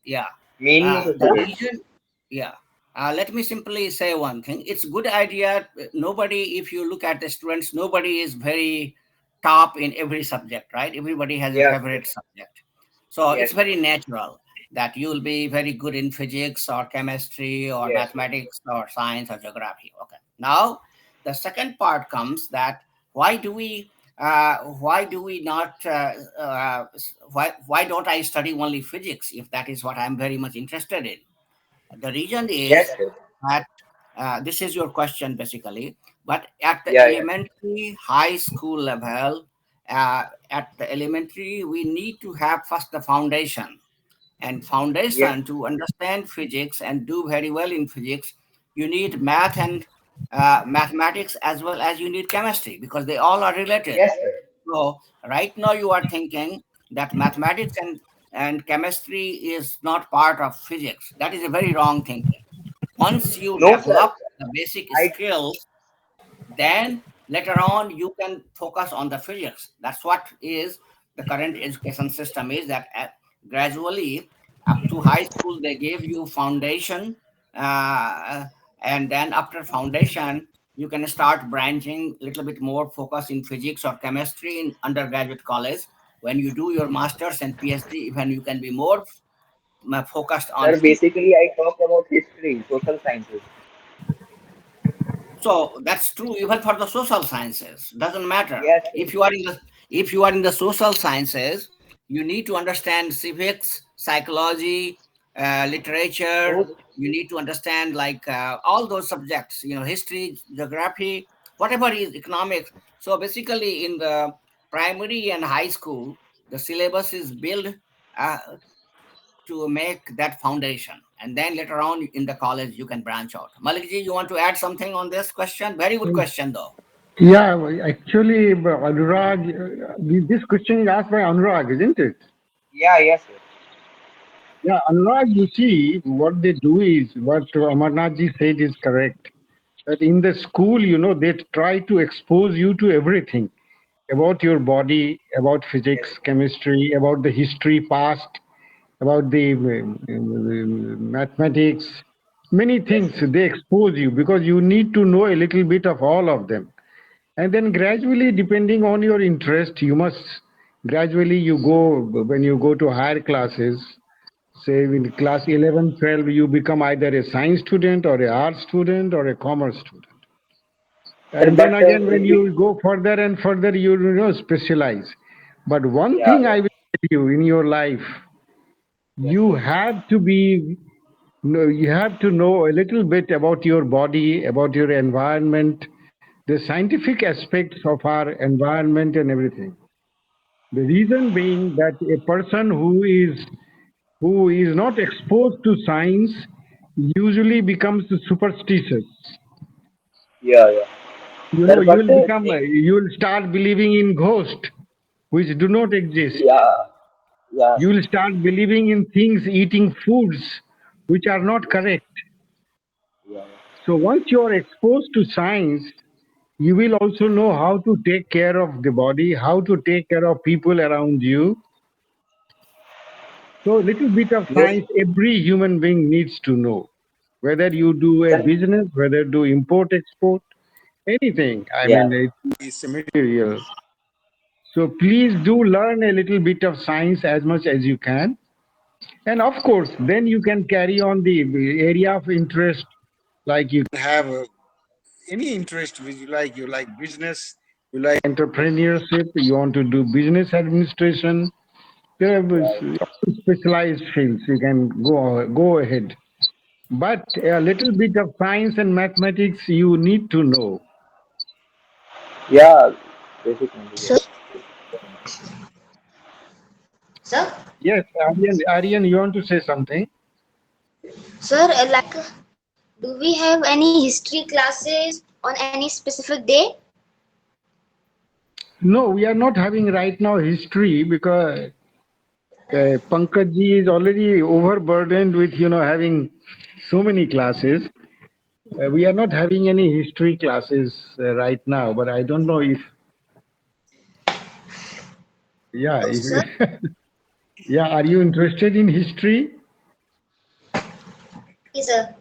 Yeah. Many of the The students. reason, yeah. Let me simply say one thing. It's good idea. Nobody, if you look at the students, nobody is very top in every subject, right? Everybody has a Yes, sir. favorite subject. So it's Yes, very natural that you'll be very good in physics or chemistry or yes, yes. mathematics or science or geography. Okay. Now, the second part comes that why do we why do we not why don't I study only physics if that is what I'm very much interested in? The reason is Yes, sir. that this is your question basically, but at the Yeah, yeah. elementary high school level, at the elementary we need to have first the foundation, and Yes, foundation to understand physics and do very well in physics, you need math and mathematics as well as you need chemistry because they all are related. yes, sir. So right now you are thinking that mathematics and chemistry is not part of physics. That is a very wrong thinking. Once you No, sir. develop the basic I skills, then later on you can focus on the physics. That's what is the current education system is that gradually up to high school they gave you foundation, uh, and then after foundation you can start branching a little bit more focus in physics or chemistry in undergraduate college. When you do your masters and phd, even you can be more focused on Sir, physics. basically I talk about history, social sciences. So that's true even for the social sciences. Doesn't matter Yes, sir. if you are in the social sciences, you need to understand civics, psychology, literature. So, You need to understand like all those subjects. You know, history, geography, whatever is economics. So basically, in the primary and high school, the syllabus is built to make that foundation, and then later on in the college you can branch out. Malikji, you want to add something on this question? Very good question though. Yeah, well, actually, Anurag, this question is asked by Anurag, isn't it? yeah, yes, sir. Yeah, Anurag, you see, what they do is what Amarnath ji said is correct. That in the school, they try to expose you to everything about your body, about Yes, physics, chemistry, about the history, past, about the mathematics, many yes, things sir. they expose you because you need to know a little bit of all of them. And then gradually, depending on your interest, you must gradually you go when you go to higher classes. Say in class 11, 12, you become either a science student or a art student or a commerce student. Sir, And then but again, when if we, you go further and further, you specialize. But one yeah, thing yeah, I will tell you in your life, yes, you sir. have to be, you have to know a little bit about your body, about your environment, the scientific aspects of our environment and everything. The reason being that a person who is not exposed to science usually becomes superstitious. Yeah, yeah. You know, Sir, but you'll start believing in ghosts, which do not exist. yeah, yeah, You will start believing in things, eating foods, which are not correct. yeah, So once you are exposed to science, you will also know how to take care of the body, how to take care of people around you. So a little bit of yes, science every human being needs to know. Whether you do a sir. business, whether do import, export, anything. I Yeah, mean, it's a material. So please do learn a little bit of science as much as you can. And of course, then you can carry on the area of interest, like you can have any interest which you like. You like business, you like entrepreneurship, you want to do business administration. There are yeah, specialized fields. You can go ahead. But a little bit of science and mathematics you need to know. yeah. Basic knowledge. Sir, sir, Yes, Aryan, you want to say something? sir, like, do we have any history classes on any specific day? No, we are not having right now history because Pankaj ji is already overburdened with having so many classes. We are not having any history classes right now, but I don't know if yeah, Oh, sir. yeah. Are you interested in history? Yes, sir.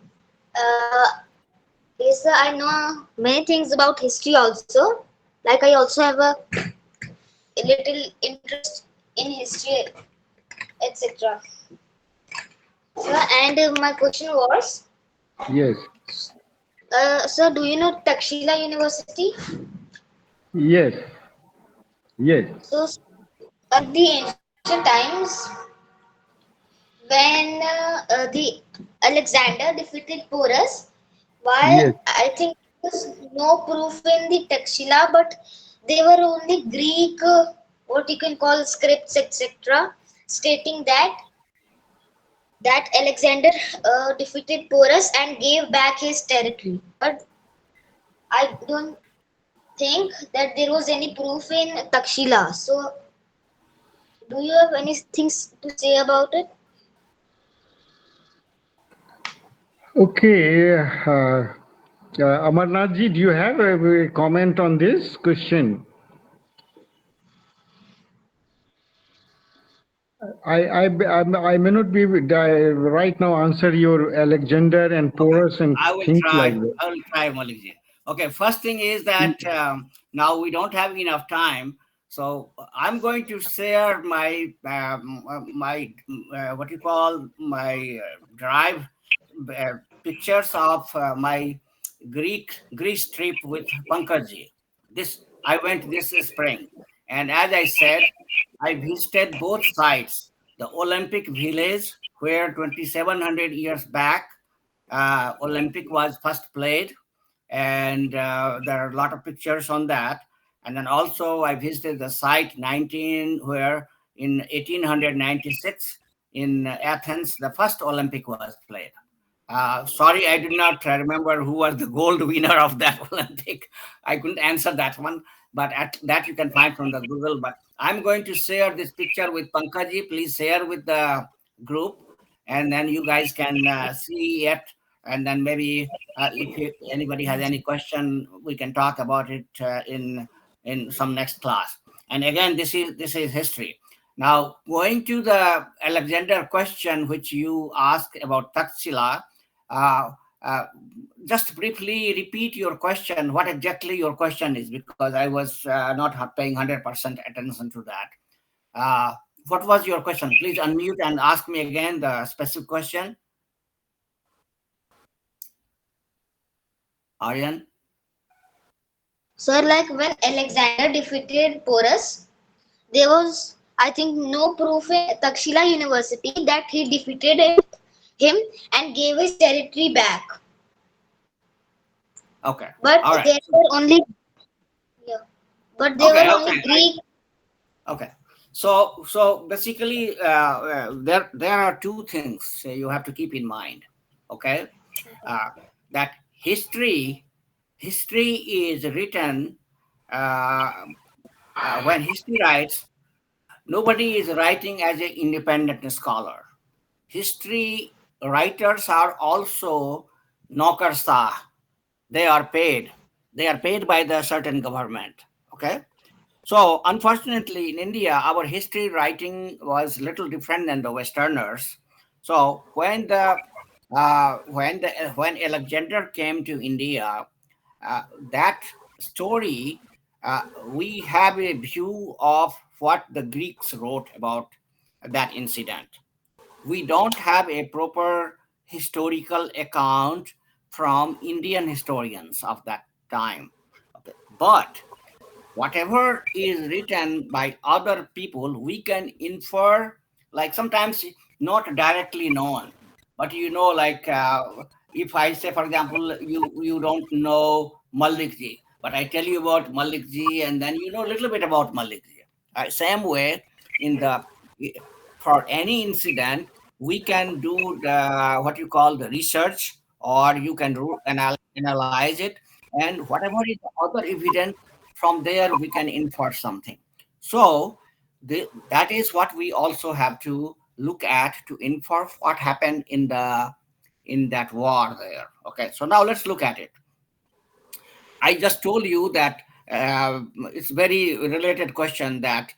Uh, yes, sir. I know many things about history also. Like I also have a little interest in history, etc. Sir, and my question was, Yes, sir, do you know Takshila University? yes, yes, So, at the ancient times, when the Alexander defeated Porus, yes. while I think there's no proof in the Takshila, but they were only Greek, what you can call scripts, etc., stating that Alexander defeated Porus and gave back his territory. But I don't think that there was any proof in Takshila. So, do you have anything to say about it? Okay, Amarnath ji, do you have a comment on this question? I may not be right now answer your Alexander and Okay, Porus and I will things like try. that. I will try, Mallik. Okay, first thing is that now we don't have enough time, so I'm going to share my what you call my drive pictures of my Greece trip with Pankaj. This I went this spring, and as I said, I visited both sites. The Olympic Village, where 2,700 years back Olympic was first played, and there are a lot of pictures on that. And then also I visited the site 19 where in 1896 in Athens the first Olympic was played. Sorry, I did not remember who was the gold winner of that Olympic. I couldn't answer that one, but that you can find from the Google. But I'm going to share this picture with Pankaji. Please share with the group, and then you guys can see it. And then maybe anybody has any question, we can talk about it in some next class. And again, this is history. Now, going to the Alexander question, which you asked about Taxila, uh, uh, just briefly repeat your question, what exactly your question is, because I was not paying 100% attention to that. Uh, what was your question? Please unmute and ask me again the specific question. Aryan? Sir, like when Alexander defeated Porus, there was, I think, no proof in Takshila University that he defeated him and gave his territory back. Okay. But All right. there were only, yeah, but there Okay. were Okay. only Greek. Okay. So basically, there are two things you have to keep in mind. Okay, uh, that history history is written uh, when history writes, nobody is writing as an independent scholar. History writers are also naukarsa. They are paid. They are paid by the certain government. Okay. So unfortunately, in India, our history writing was little different than the Westerners. So when Alexander came to India, that story, we have a view of what the Greeks wrote about that incident. We don't have a proper historical account from Indian historians of that time. Okay. But whatever is written by other people, we can infer, like sometimes not directly known, but like if I say, for example, you don't know Mallik ji, but I tell you about Mallik ji, and then you know a little bit about Mallik ji. Same way, in the for any incident, we can do the what you call the research, or you can analyze it, and whatever is the other evidence, from there we can infer something. So that is what we also have to look at to infer what happened in that war there. Okay, so now let's look at it. I just told you that it's very related question that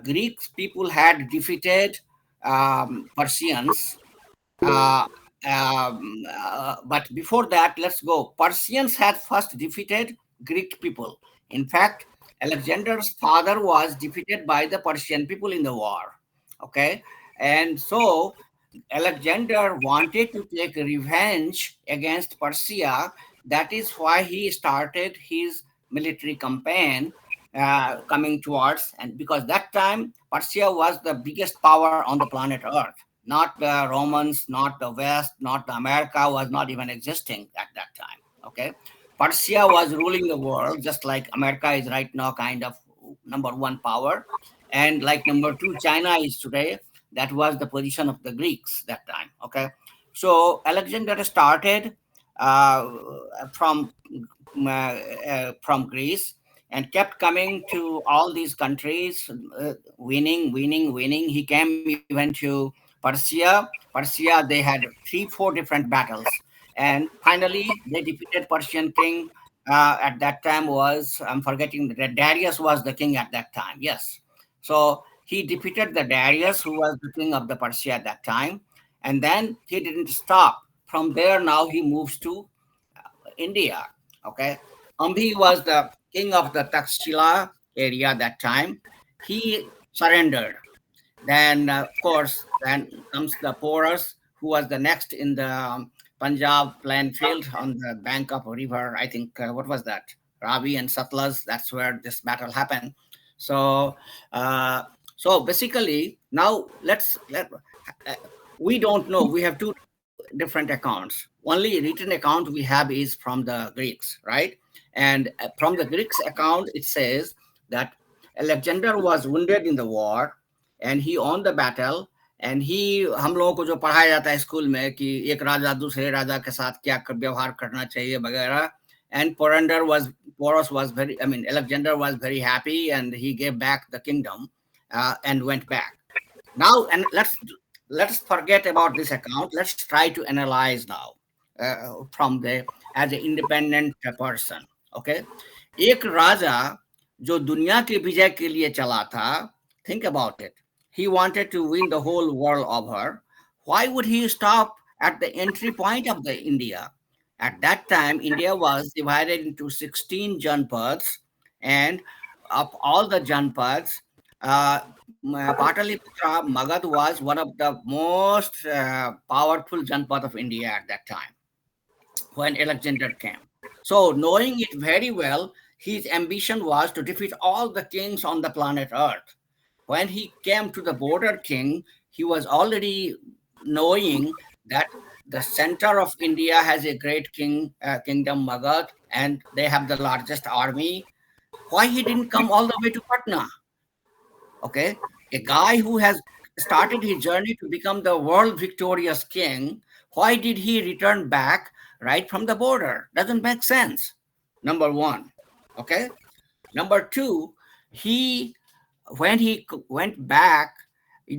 Greeks people had defeated Persians. uh, but before that, let's go. Persians had first defeated Greek people. In fact, Alexander's father was defeated by the Persian people in the war. Okay, and so Alexander wanted to take revenge against Persia. That is why he started his military campaign coming towards, and because that time Persia was the biggest power on the planet Earth. Not the Romans, not the West, not the America was not even existing at that time. Okay, Persia was ruling the world, just like America is right now, kind of number one power, and like number two, China is today. That was the position of the Greeks that time. Okay, so Alexander started uh, from from Greece and kept coming to all these countries, winning. He came even to Persia. Persia, they had three, four different battles, and finally they defeated Persian king. At that time was, I'm forgetting, that Darius was the king at that time. Yes, so he defeated the Darius, who was the king of the Persia at that time, and then he didn't stop. From there, now he moves to India. Okay, Ambhi was the king of the Takshila area that time. He surrendered. Then, of course, then comes the Porus, who was the next in the Punjab plain field on the bank of a river. I think, what was that? Ravi and Satluj. That's where this battle happened. So, uh, so basically, now uh, we don't know. We have two different accounts. Only written account we have is from the Greeks, right? And from the Greeks account, it says that Alexander was wounded in the war and he won the battle. And he, हम लोगों को जो पढ़ाया जाता है school में कि एक राजा दूसरे राजा के साथ क्या व्यवहार करना चाहिए वगैरह. And Porus was very, I mean, Alexander was very happy, and he gave back the kingdom and went back. Now, and let's forget about this account. Let's try to analyze now from the as an independent person. Okay, एक राजा जो दुनिया के विजय के लिए चला था, think about it. He wanted to win the whole world over. Why would he stop at the entry point of the India? At that time, India was divided into 16 janpads, and of all the janpads, Pataliputra, Magad was one of the most powerful janpad of India at that time when Alexander came. So, knowing it very well, his ambition was to defeat all the kings on the planet Earth. When he came to the border king, he was already knowing that the center of India has a great kingdom, Magad, and they have the largest army. Why he didn't come all the way to Patna? Okay, a guy who has started his journey to become the world victorious king, why did he return back right from the border? Doesn't make sense. Number one. Okay. Number two, he when he went back,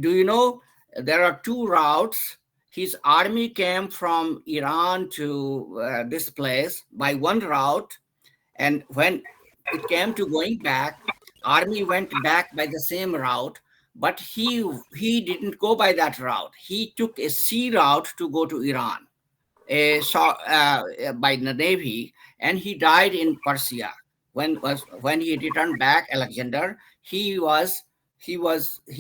do you know there are two routes? His army came from Iran to this place by one route, and when it came to going back, army went back by the same route, but he didn't go by that route. He took a sea route to go to Iran, by the navy, and he died in Persia. When he returned back, Alexander, he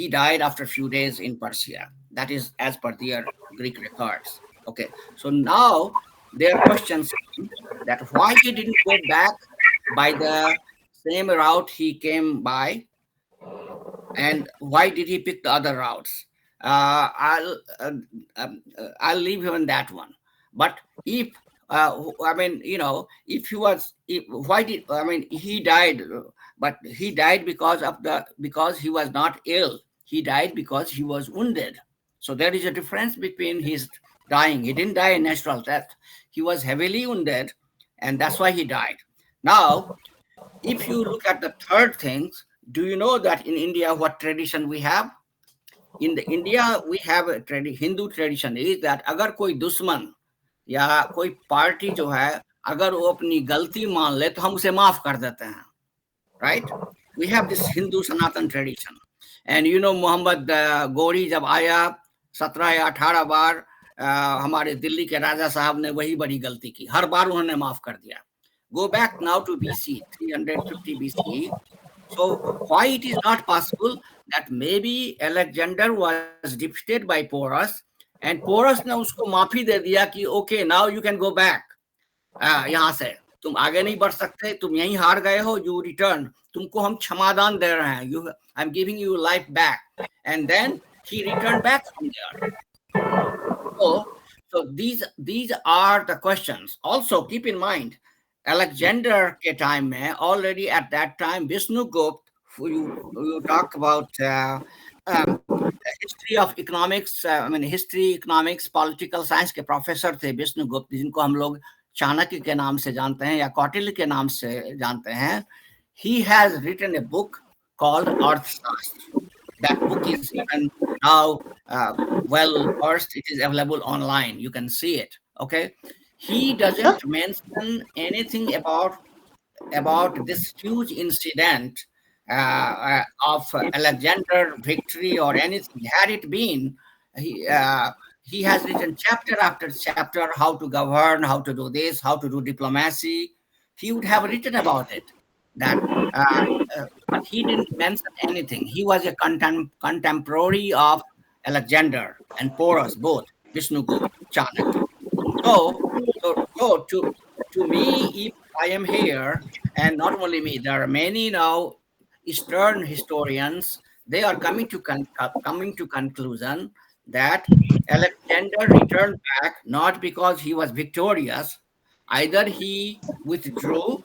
died after a few days in Persia. That is as per their Greek records. Okay, so now their questions come that why he didn't go back by the same route he came by, and why did he pick the other routes? I'll leave him in that one. But if I mean, if he was, why did I mean he died? But he died because he was not ill. He died because he was wounded. So there is a difference between his dying. He didn't die a natural death. He was heavily wounded, and that's why he died. Now, if you look at the third things, do you know that in India what tradition we have? In the India we have a Hindu tradition is that अगर कोई दुश्मन या कोई party जो है अगर वो अपनी गलती मान ले तो हम उसे माफ कर देते हैं, right? We have this Hindu Sanatan tradition. And Mohammad Ghori जब आया 17 या 18 बार हमारे दिल्ली के राजा साहब ने वही बड़ी गलती की, हर बार उन्होंने माफ कर दिया. Go back now to BC, 350 BCE. So why it is not possible that maybe Alexander was defeated by Porus, and Porus ने उसको माफी दे दिया कि okay, now you can go back. यहाँ से तुम आगे नहीं बढ़ सकते, तुम यहीं हार गए हो, you return. तुमको हम क्षमादान दे रहे हैं. I'm giving you life back. And then he returned back from there. So these are the questions. Also keep in mind, Alexander के time में already at that time Vishnugupta, you talk about history of economics, history, economics, political science के professor थे विष्णुगुप्त, जिनको हम लोग चाणक्य के नाम से जानते हैं या कौटिल्य के नाम से जानते हैं. He has written a book called Arthashastra. That book is even now first it is available online. You can see it. Okay, he doesn't mention anything about this huge incident of Alexander victory or anything. Had it been, he has written chapter after chapter how to govern, how to do this, how to do diplomacy. He would have written about it. But he didn't mention anything. He was a contemporary of Alexander and Porus, both Vishnugupta, Chanakya. So to me, if I am here, and not only me, there are many now Eastern historians. They are coming to conclusion that Alexander returned back not because he was victorious, either he withdrew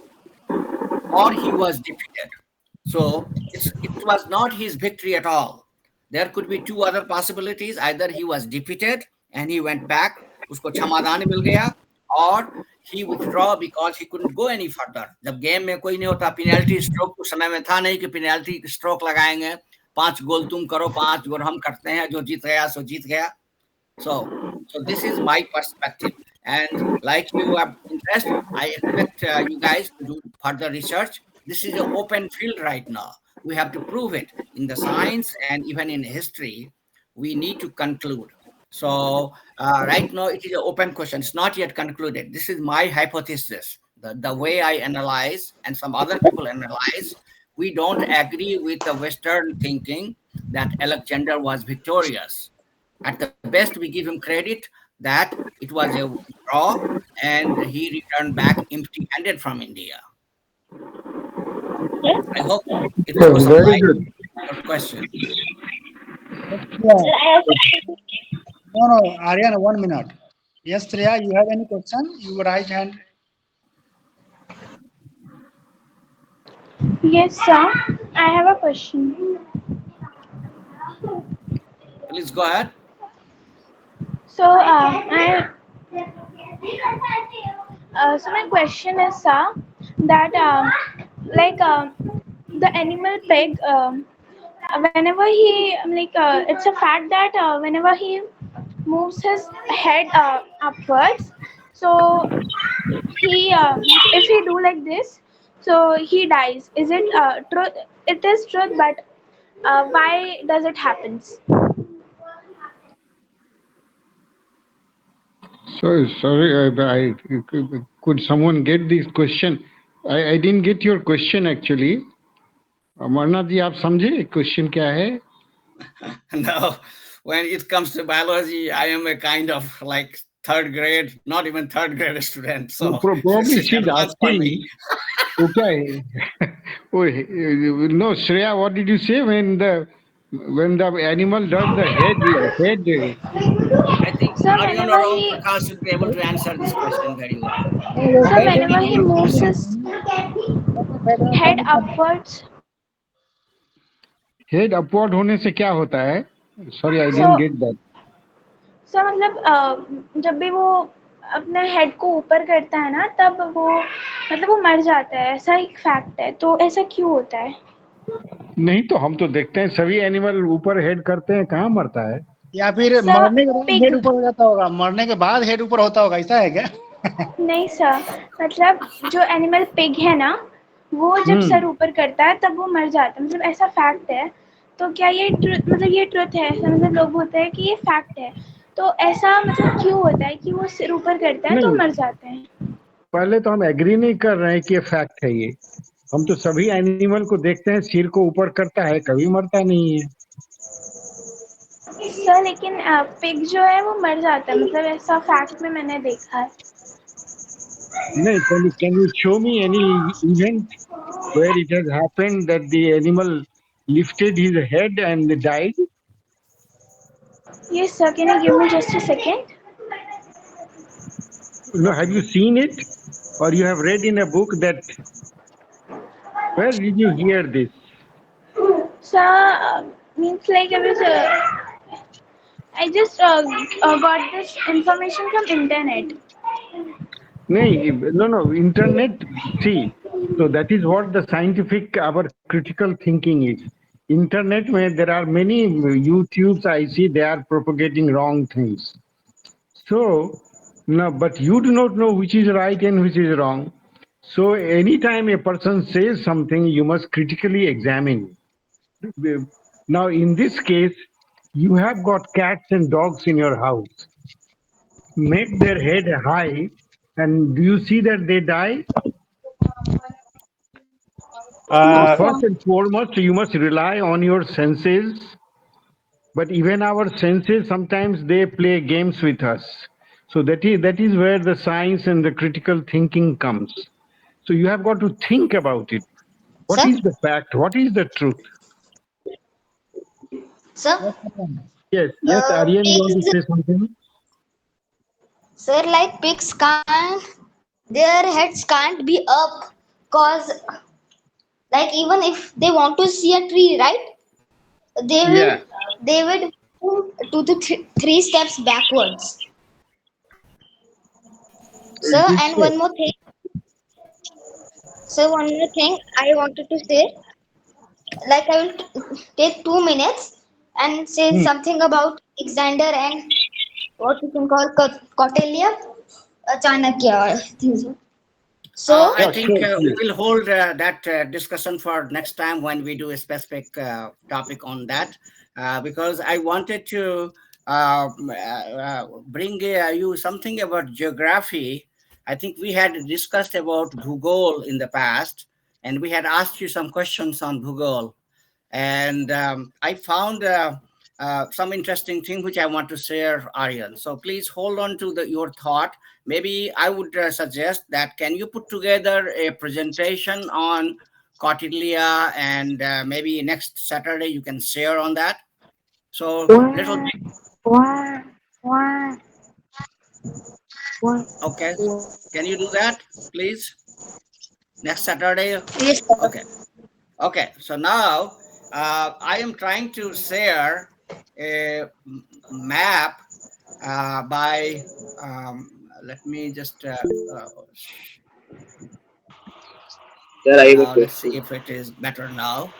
or he was defeated. So it was not his victory at all. There could be two other possibilities. Either he was defeated and he went back, उसको क्षमादान मिल गया, or he withdraw because he couldn't go any further. जब game में कोई नहीं होता, penalty stroke उस समय में था नहीं कि पेनल्टी स्ट्रोक लगाएंगे, 5 गोल तुम करो, 5 गोल हम करते हैं, जो जीत गया सो जीत गया. So this is my perspective. And like you have interest, I expect you guys to do further research. This is an open field right now. We have to prove it in the science and even in history. We need to conclude. So right now it is an open question. It's not yet concluded. This is my hypothesis. The way I analyze and some other people analyze, we don't agree with the Western thinking that Alexander was victorious. At the best, we give him credit that it was a draw and he returned back empty-handed from India. I hope it was some light on your question. Yeah. No, Aryan, 1 minute. Yes, Treya, you have any question? Your right hand. Yes, sir. I have a question. Please go ahead. So, so my question is, sir, that the animal pig, whenever he it's a fact that whenever he moves his head upwards, so he if he do like this, so he dies. Is it truth? It is truth, but why does it happens? So sorry, could someone get this question? I didn't get your question actually. Amarnath ji आप समझे question क्या है? No, when it comes to biology, I am a kind of like third grade, not even third grade student. So this Probably is she's advanced for me. asking. Okay. Oh, no, Shreya, what did you say when the animal does the head? I think So Aryan whenever or Om he Prakash should be able to answer this question very well. so whenever he moves his head upwards, head upward होने से क्या होता है? Sorry I so didn't get that. मतलब जब भी वो अपने हेड को ऊपर करता है ना, तब वो मतलब वो मर जाता है, ऐसा एक फैक्ट है। तो ऐसा क्यों होता है? नहीं तो हम तो देखते हैं सभी एनिमल ऊपर हेड करते हैं, कहाँ मरता है? या फिर सर मरने के बाद पिग हेड ऊपर हो जाता होगा, मरने के बाद हेड ऊपर होता होगा, ऐसा है क्या? नहीं सर, मतलब जो एनिमल पिग है ना, वो जब सर ऊपर करता है तब वो मर जाता है, मतलब ऐसा फैक्ट है। तो क्या ये मतलब ये ट्रुथ है? ऐसा मतलब लोग बोलते हैं कि ये फैक्ट है, तो ऐसा मतलब क्यों होता है कि वो सिर ऊपर करता है तो नहीं, मर जाते हैं? पहले तो हम एग्री नहीं कर रहे हैं कि ये फैक्ट है ये. हम तो सभी एनिमल को देखते हैं सिर को ऊपर करता है, कभी मरता नहीं है. सर लेकिन पिग जो है वो मर जाता है, मतलब ऐसा फैक्ट में मैंने देखा है। नहीं, can you show me any event where it has happened that the animal lifted his head and died? Yes sir, can you give me just a second? No, have you seen it or you have read in a book that? Where did you hear this? Sir, means like I just got this information from internet. No, internet. See, so that is what the scientific, our critical thinking is. Internet, where there are many YouTubes, I see they are propagating wrong things. So, no, but you do not know which is right and which is wrong. So, anytime a person says something, you must critically examine. Now, in this case, you have got cats and dogs in your house. Make their head high, and do you see that they die? No First sir. and foremost, you must rely on your senses. But even our senses, sometimes they play games with us. So that is where the science and the critical thinking comes. So you have got to think about it. What Sir, is the fact? What is the truth? sir, Yes, Aryan, you want to pigs, say something? sir, like pigs can't, their heads can't be up, cause like even if they want to see a tree, right? They will, Yeah. they would move 2 to 3 steps backwards. Sir, It is and so. one more thing I wanted to say, like I will take 2 minutes and say Hmm. something about Alexander and what you can call Kautilya, Chanakya, I think so. I Yeah, So, think sure, we please. will hold that discussion for next time when we do a specific topic on that, because I wanted to bring you something about geography. I think we had discussed about Bhugol in the past, and we had asked you some questions on Bhugol. And I found some interesting thing which I want to share, Aryan. So please hold on to your thought. Maybe I would suggest that can you put together a presentation on Cortilia, and maybe next Saturday you can share on that. So little Wah, bit, wah, wah, wah. okay. Can you do that, please? Next Saturday? yes, Okay. Okay, so now I am trying to share a map by, let me just, Sir, I have a Now let's see question. if it is better now.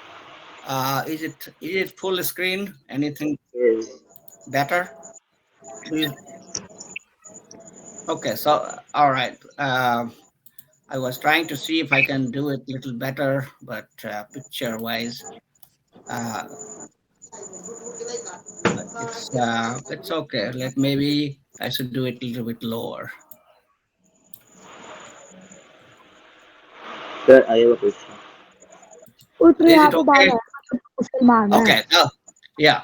Is it full screen? Anything Yes. better? Do you, okay, so all right. I was trying to see if I can do it a little better, but picture wise, uh, it's okay. Let maybe I should do it a little bit lower. Sir, I have a question. उतर Is यहाँ it पे बाहर okay? है मुसलमान है Okay. Now, yeah.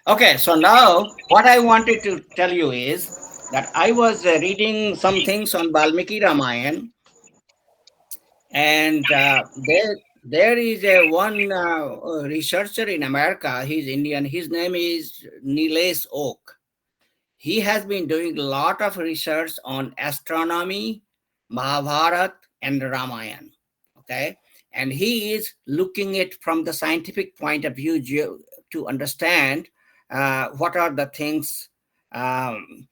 Okay. So now, what I wanted to tell you is that I was reading some things on Valmiki Ramayana, and there is a one researcher in America. He's Indian. His name is Nilesh Oak. He has been doing a lot of research on astronomy, Mahabharat, and Ramayana. Okay, and he is looking at from the scientific point of view to understand what are the things um,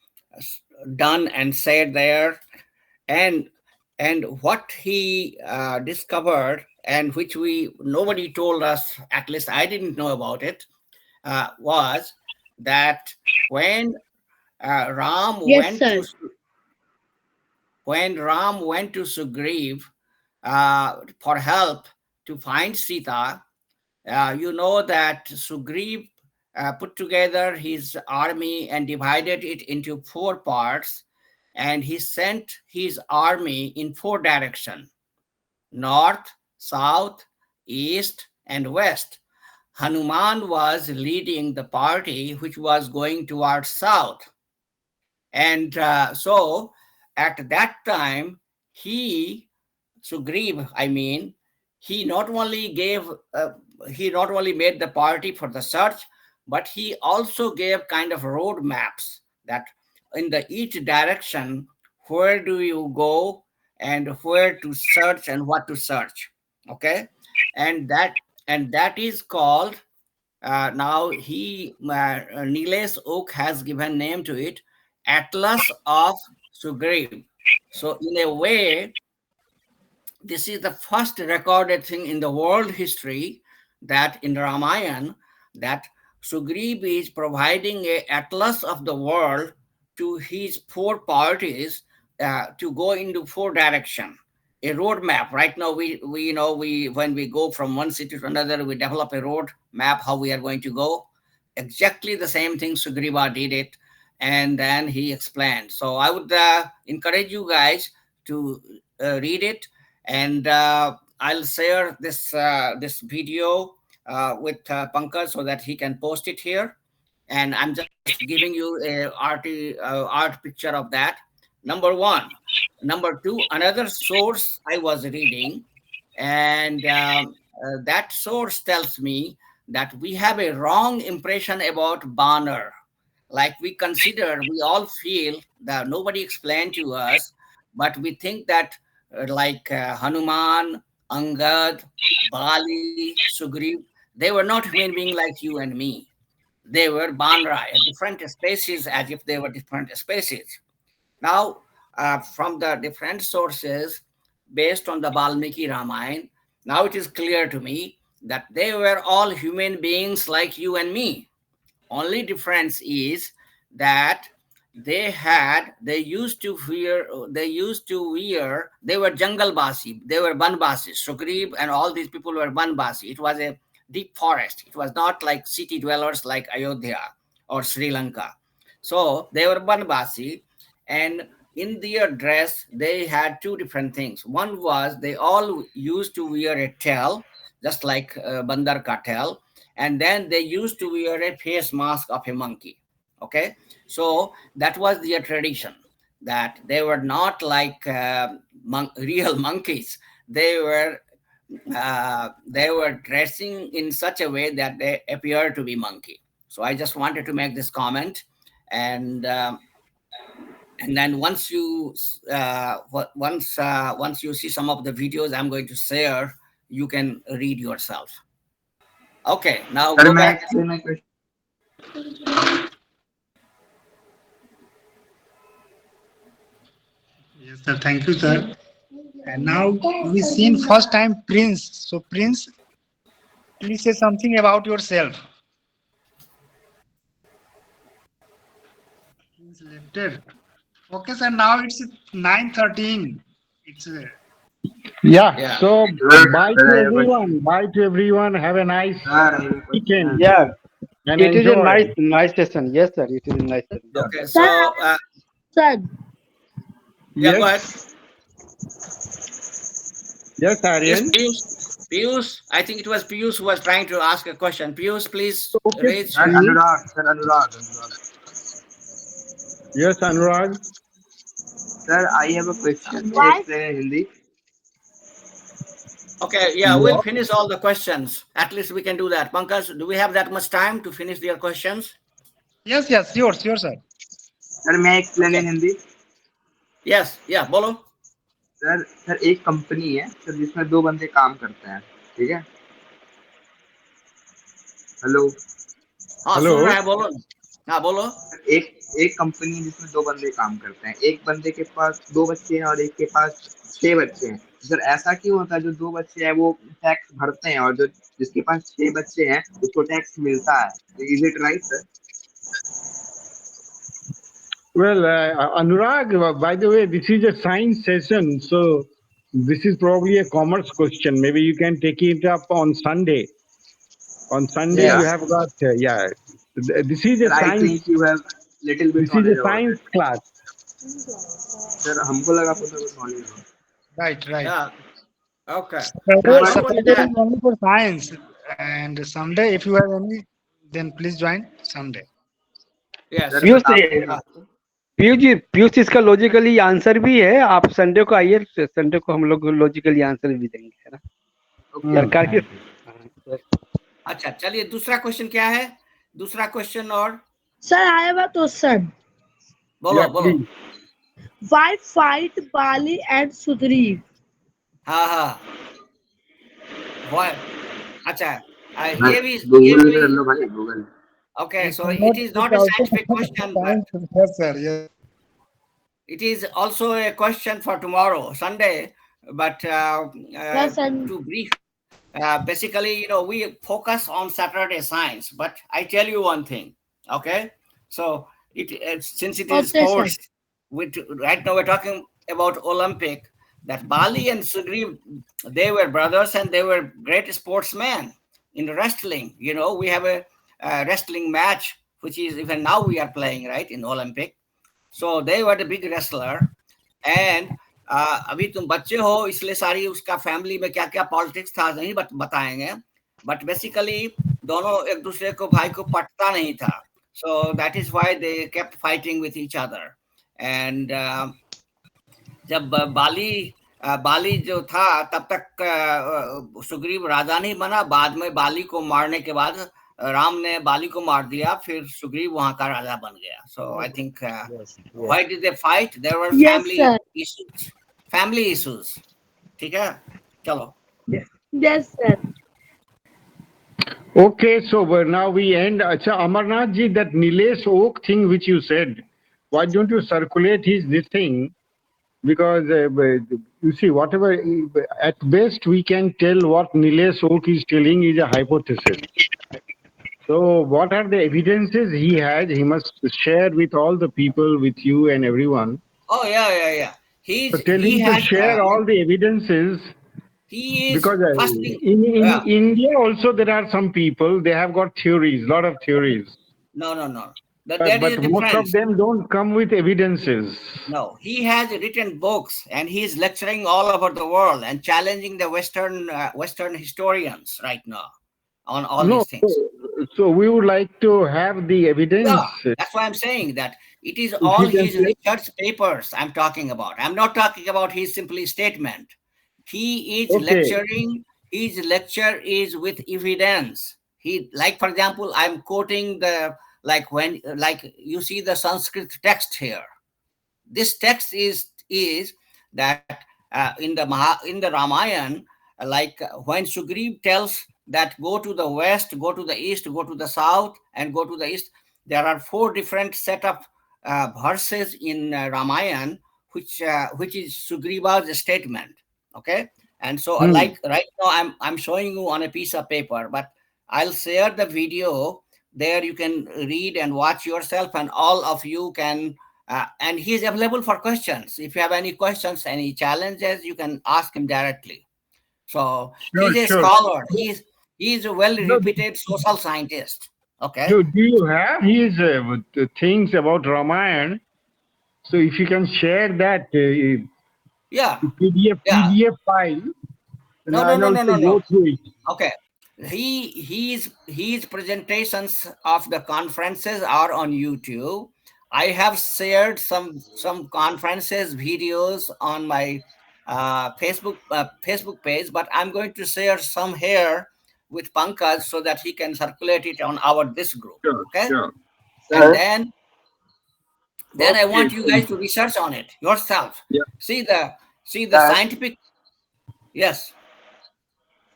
done and said there, and what he discovered, and which we nobody told us, at least I didn't know about it, was that when Ram Yes, went to sir. Sugriv for help to find Sita, you know that Sugriv put together his army and divided it into four parts, and he sent his army in four directions: north, south, east, and west. Hanuman was leading the party which was going towards south. And so at that time, he, Sugriv, I mean, he not only gave, he not only made the party for the search, but he also gave kind of road maps that in the each direction, where do you go and where to search and what to search. Okay, and that is called now he Nilesh Oak has given name to it, Atlas of Sugriv. So in a way, this is the first recorded thing in the world history that in Ramayana that Sugriv is providing a atlas of the world to his four parties to go into four direction, a road map. Right now, we you know we when we go from one city to another, we develop a road map how we are going to go. Exactly the same thing Sugriva did it, and then he explained. So I would encourage you guys to read it, and I'll share this video with Pankaj so that he can post it here. And I'm just giving you a art picture of that. Number one. Number two, another source I was reading, and that source tells me that we have a wrong impression about Banner. Like we all feel that nobody explained to us, but we think that Hanuman, Angad, Bali, Sugriv, they were not human beings like you and me. They were Banra, a different species, as if they were different species. Now, from the different sources, based on the Valmiki Ramayana, now it is clear to me that they were all human beings like you and me. Only difference is that they were Jungle Basi, they were Banbasi. Sugriv and all these people were Banbasi. It was a deep forest. It was not like city dwellers like Ayodhya or Sri Lanka. So they were Banbasi, and in their dress they had two different things. One was they all used to wear a tail, just like Bandar ka tail, and then they used to wear a face mask of a monkey. Okay, so that was their tradition, that they were not like real monkeys. They were dressing in such a way that they appear to be monkey. So I just wanted to make this comment, and then once you see some of the videos I'm going to share, you can read yourself. Okay, now Sir, go may I back. explain my question? Yes, sir. Thank you, sir. And now we seen first time Prince. So Prince, please say something about yourself. Prince left it. Okay, sir. Now it's 9:13. It's Yeah. Yeah. So Sir, bye sir, to I have a question. everyone. Bye to everyone. Have a nice Sir, I have a weekend question. Yeah, and it is a enjoy. nice session. Yes, sir. It is a nice session. Yeah. Okay. Sir, So, sir, yeah, go ahead. Yes. Yes, Yes, Aryan. Piyush. Piyush, I think it was Piyush who was trying to ask a question. Piyush, please Okay. raise Sir, your. Anurag, sir, Anurag. Yes, Anurag. Sir, I have a question. Can you why? explain in Hindi? Okay, yeah, we'll Yeah. finish all the questions. At least we can do that. Pankaj, do we have that much time to finish their questions? yes, yes, sure, sir. Sir मैं explain Okay. In Hindi. Yes, yeah, bolo. Sir एक company है sir जिसमें दो बंदे काम करते हैं. ठीक है. हेलो. हाँ सुन रहा Hello. है बोलो. हाँ बोलो. एक एक कंपनी जिसमें दो बंदे काम करते हैं. एक बंदे के पास दो बच्चे हैं और एक के पास 6 बच्चे हैं. सर ऐसा क्यों होता है जो दो बच्चे हैं वो टैक्स भरते हैं और जो जिसके पास 6 बच्चे हैं उसको टैक्स मिलता है. Is it right sir? Well, Anurag, by the way, this is a science session, so this is probably a commerce question. Maybe you can take it up on Sunday. On Sunday, you Yeah. Yes. have got, yeah. This is a sir I science. Think you have little bit This is a knowledge about science it. class. Sir हमको लगा आपको कुछ knowledge हो. Right. Yeah. Okay. Sir Saturday, Not but only Saturday that. is only for science, and Sunday, if you have any, then please join Sunday. Yes. Sir Piyush आप Uh, Piyush इसका logically answer भी है. आप संडे को आइए. Sunday को हम लोग लॉजिकली आंसर भी देंगे, है ना. ओके सरकार की. अच्छा चलिए दूसरा क्वेश्चन क्या है. दूसरा क्वेश्चन और Sir, I have a question. बोलो Yeah, बोलो. please. Why fight Bali and Sudri? हाँ हाँ. Why? अच्छा. भाई ये गूगल कर भी. लो भाई Google. Okay, so it It's is not a also scientific question, but science. Yes, sir. Yes. it is also a question for tomorrow, Sunday. But Yes, and to brief, basically, we focus on Saturday science. But I tell you one thing, okay? So since it is okay, sir. sports, right now we're talking about Olympic. That Bali and Sugriv, they were brothers and they were great sportsmen in wrestling. We have a wrestling match, which is even now we are playing right in Olympic. So they were the big wrestler. And अभी तुम बच्चे हो इसलिए सारी उसका family में क्या क्या पॉलिटिक्स था नहीं बताएंगे. बट बेसिकली दोनों एक दूसरे को भाई को पटता नहीं था. So that is why they kept fighting with each other. And जब बाली जो था तब तक सुग्रीव राजा नहीं बना. बाद में बाली को मारने के बाद राम ने बाली को मार दिया. फिर सुग्रीव वहां का राजा बन गया. So I think why did they fight. There were Yes, sir. Family issues. ठीक है चलो. Yes, sir. Okay, so now we end. Acha, Amarnath ji, that Nilesh Oak thing which you said, why don't you circulate this thing? Because you see, whatever, at best we can tell what Nilesh Oak is telling is a hypothesis. So what are the evidences he had? He must share with all the people, with you and everyone. Oh yeah. So tell He him to has share all the evidences. he is Because first thing. in Yeah. India also there are some people, they have got theories, lot of theories. No. But There is a most of difference. them don't come with evidences. No, he has written books and he's lecturing all over the world and challenging the Western historians right now on all No, these things. so we would like to have the evidence. Yeah, that's why I'm saying that it is If all you can his say. research papers I'm talking about. I'm not talking about his simply statement. He is Okay, lecturing. His lecture is with evidence. Like for example, I'm quoting like you see the Sanskrit text here. This text is that in the Ramayana, when Sugriv tells that go to the west, go to the east, go to the south, and go to the east, there are four different set of verses in Ramayana which is Sugriva's statement. Okay, and so Hmm. like right now I'm showing you on a piece of paper, but I'll share the video there. You can read and watch yourself, and all of you can. And he's available for questions. If you have any questions, any challenges, you can ask him directly. So Sure, he's a sure. scholar. He's a well No, reputed social scientist. Okay. do you have his things about Ramayana? So if you can share that Yeah. PDF Yeah. file, then No, no, I'll no, no, also no, go no. through it. Okay. His presentations of the conferences are on YouTube. I have shared some conferences videos on my Facebook page, but I'm going to share some here with Pankaj so that he can circulate it on our this group. Sure, Okay, sure. and Sir, then I Okay. want you guys to research on it yourself. Yeah. See the sir, scientific. Yes.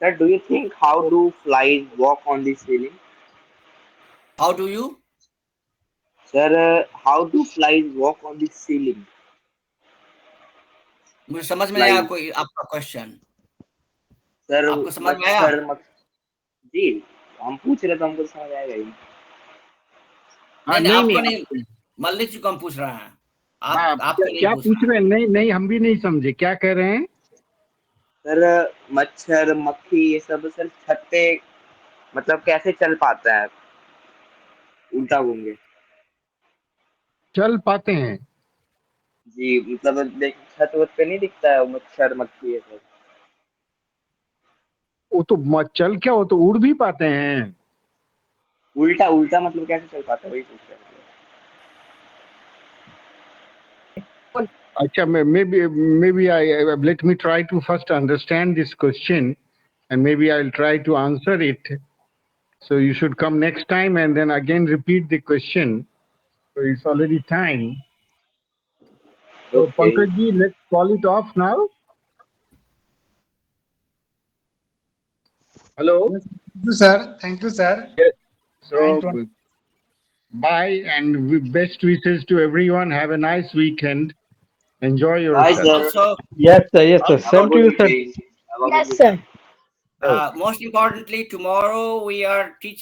sir, do you think how do flies walk on the ceiling? How do you? Sir, how do flies walk on the ceiling? मुझे समझ में नहीं आया Flies. कोई आपका question. Sir आपको समझ में आया? मच्छर जी हम पूछ रहे तो हमको समझ आएगा ही. नहीं नहीं नहीं आपको नहीं नहीं, मल्लिक जी को हम पूछ रहे हैं. हाँ, आपको नहीं क्या पूछ पूछ रहा. रहे हैं? नहीं नहीं, हम भी नहीं समझे क्या कह रहे हैं. सर मच्छर मक्खी ये सब सर छत पे मतलब कैसे चल पाता है उल्टा घूम के. चल पाते हैं. जी मतलब देख छत वत पे नहीं दिखता है वो मच्छर मक्खी ये सब. वो तो चल क्या, वो तो उड़ भी पाते हैं. उल्टा उल्टा मतलब कैसे चल पाता है वही पूछ रहे हैं. अच्छा, maybe I let me try to first understand this question, and maybe I'll try to answer it. So you should come next time and then again repeat the question. So it's already time. So Okay. Pankaj ji, let's call it off now. Hello. Yes, thank you, sir. Thank you, sir. Yes. Trying So to bye and best wishes to everyone. Have a nice weekend. Enjoy Bye yourself. sir. Also, Yes, sir. Yes, sir. Have a Same to good you, sir. weekend. Have a good Yes, weekend. sir. Okay. most importantly, tomorrow we are teaching